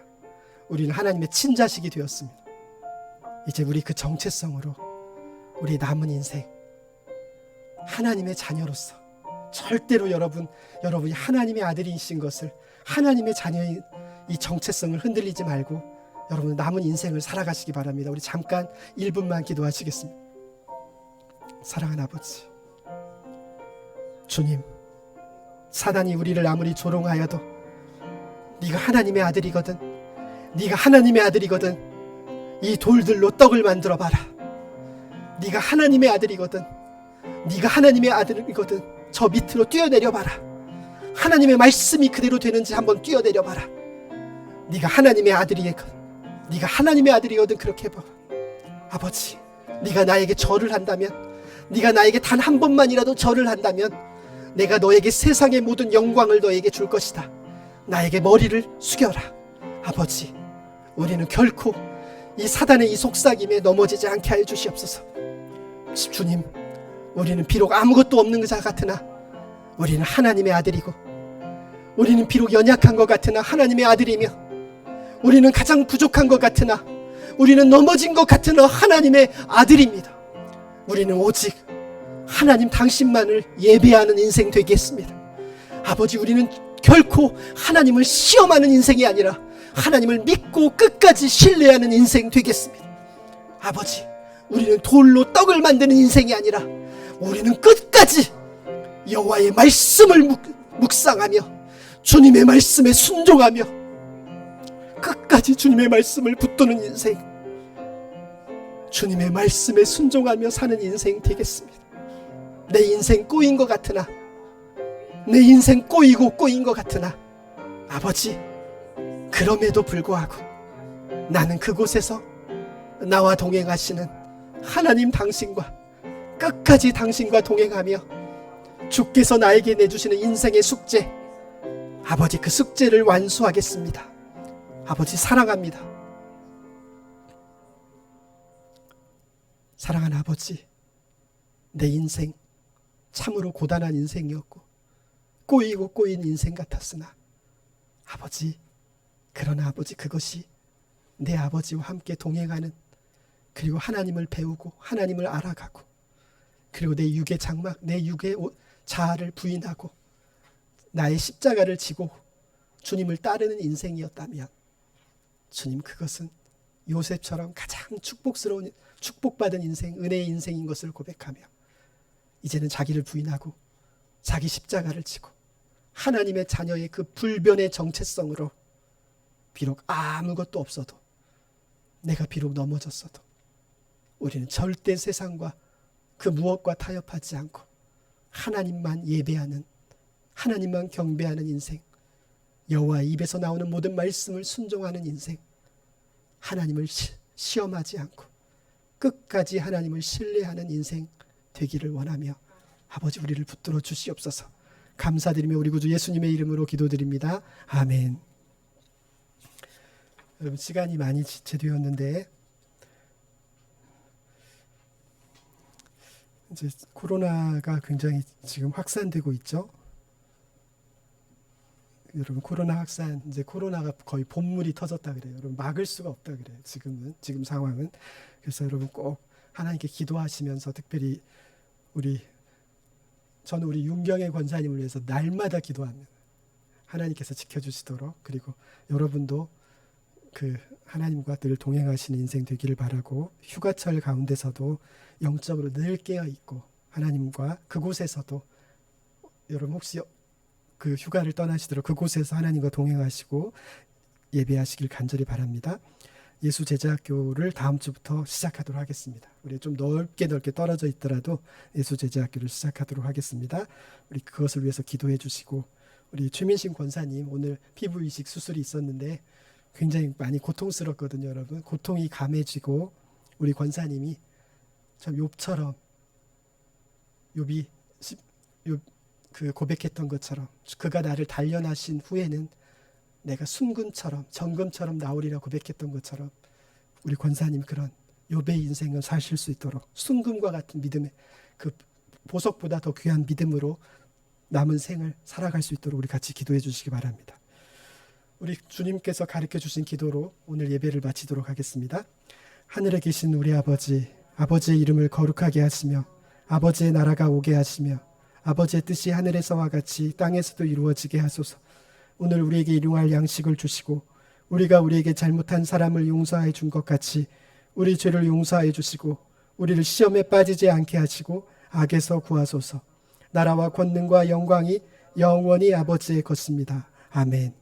우리는 하나님의 친자식이 되었습니다. 이제 우리 그 정체성으로 우리 남은 인생 하나님의 자녀로서 절대로 여러분이 하나님의 아들이신 것을, 하나님의 자녀인 이 정체성을 흔들리지 말고 여러분 남은 인생을 살아가시기 바랍니다. 우리 잠깐 1분만 기도하시겠습니다. 사랑하는 아버지, 주님, 사단이 우리를 아무리 조롱하여도 네가 하나님의 아들이거든, 네가 하나님의 아들이거든, 이 돌들로 떡을 만들어 봐라. 네가 하나님의 아들이거든, 네가 하나님의 아들이거든, 저 밑으로 뛰어내려 봐라. 하나님의 말씀이 그대로 되는지 한번 뛰어내려 봐라. 네가 하나님의 아들이거든, 네가 하나님의 아들이거든, 그렇게 해봐. 아버지, 네가 나에게 절을 한다면, 네가 나에게 단 한 번만이라도 절을 한다면 내가 너에게 세상의 모든 영광을 너에게 줄 것이다. 나에게 머리를 숙여라. 아버지, 우리는 결코 이 사단의 이 속삭임에 넘어지지 않게 하여 주시옵소서. 주님, 우리는 비록 아무것도 없는 자 같으나 우리는 하나님의 아들이고, 우리는 비록 연약한 것 같으나 하나님의 아들이며, 우리는 가장 부족한 것 같으나, 우리는 넘어진 것 같으나 하나님의 아들입니다. 우리는 오직 하나님 당신만을 예배하는 인생 되겠습니다. 아버지, 우리는 결코 하나님을 시험하는 인생이 아니라 하나님을 믿고 끝까지 신뢰하는 인생 되겠습니다. 아버지, 우리는 돌로 떡을 만드는 인생이 아니라 우리는 끝까지 여호와의 말씀을 묵상하며 주님의 말씀에 순종하며 끝까지 주님의 말씀을 붙드는 인생, 주님의 말씀에 순종하며 사는 인생 되겠습니다. 내 인생 꼬인 것 같으나, 내 인생 꼬이고 꼬인 것 같으나 아버지, 그럼에도 불구하고 나는 그곳에서 나와 동행하시는 하나님 당신과 끝까지 당신과 동행하며 주께서 나에게 내주시는 인생의 숙제, 아버지, 그 숙제를 완수하겠습니다. 아버지, 사랑합니다. 사랑하는 아버지, 내 인생 참으로 고단한 인생이었고 꼬이고 꼬인 인생 같았으나 아버지, 그러나 아버지, 그것이 내 아버지와 함께 동행하는, 그리고 하나님을 배우고 하나님을 알아가고, 그리고 내 육의 장막, 내 육의 자아를 부인하고 나의 십자가를 지고 주님을 따르는 인생이었다면 주님, 그것은 요셉처럼 가장 축복스러운 축복받은 인생, 은혜의 인생인 것을 고백하며 이제는 자기를 부인하고 자기 십자가를 지고 하나님의 자녀의 그 불변의 정체성으로 비록 아무것도 없어도 내가 비록 넘어졌어도 우리는 절대 세상과 그 무엇과 타협하지 않고 하나님만 예배하는, 하나님만 경배하는 인생, 여호와의 입에서 나오는 모든 말씀을 순종하는 인생, 하나님을 시험하지 않고 끝까지 하나님을 신뢰하는 인생 되기를 원하며 아버지 우리를 붙들어 주시옵소서. 감사드리며 우리 구주 예수님의 이름으로 기도드립니다. 아멘. 여러분 시간이 많이 지체되었는데 이제 코로나가 굉장히 지금 확산되고 있죠. 여러분 코로나 확산, 이제 코로나가 거의 본물이 터졌다 그래요. 여러분 막을 수가 없다 그래요. 지금 상황은. 그래서 여러분 꼭 하나님께 기도하시면서 특별히 저는 우리 윤경의 권사님을 위해서 날마다 기도합니다. 하나님께서 지켜주시도록. 그리고 여러분도 그 하나님과 늘 동행하시는 인생 되기를 바라고, 휴가철 가운데서도 영적으로 늘 깨어있고 하나님과 그곳에서도 여러분 혹시 그 휴가를 떠나시도록 그곳에서 하나님과 동행하시고 예배하시길 간절히 바랍니다. 예수 제자학교를 다음 주부터 시작하도록 하겠습니다. 우리 좀 넓게 떨어져 있더라도 예수 제자학교를 시작하도록 하겠습니다. 우리 그것을 위해서 기도해 주시고, 우리 최민신 권사님 오늘 피부 이식 수술이 있었는데 굉장히 많이 고통스럽거든요. 여러분 고통이 감해지고 우리 권사님이 참 욥처럼 욥이 그 고백했던 것처럼 그가 나를 단련하신 후에는 내가 순금처럼 정금처럼 나오리라 고백했던 것처럼 우리 권사님 그런 욥의 인생을 사실 수 있도록 순금과 같은 믿음의 그 보석보다 더 귀한 믿음으로 남은 생을 살아갈 수 있도록 우리 같이 기도해 주시기 바랍니다. 우리 주님께서 가르쳐 주신 기도로 오늘 예배를 마치도록 하겠습니다. 하늘에 계신 우리 아버지, 아버지의 이름을 거룩하게 하시며 아버지의 나라가 오게 하시며 아버지의 뜻이 하늘에서와 같이 땅에서도 이루어지게 하소서. 오늘 우리에게 일용할 양식을 주시고 우리가 우리에게 잘못한 사람을 용서해 준 것 같이 우리 죄를 용서해 주시고 우리를 시험에 빠지지 않게 하시고 악에서 구하소서. 나라와 권능과 영광이 영원히 아버지의 것입니다. 아멘.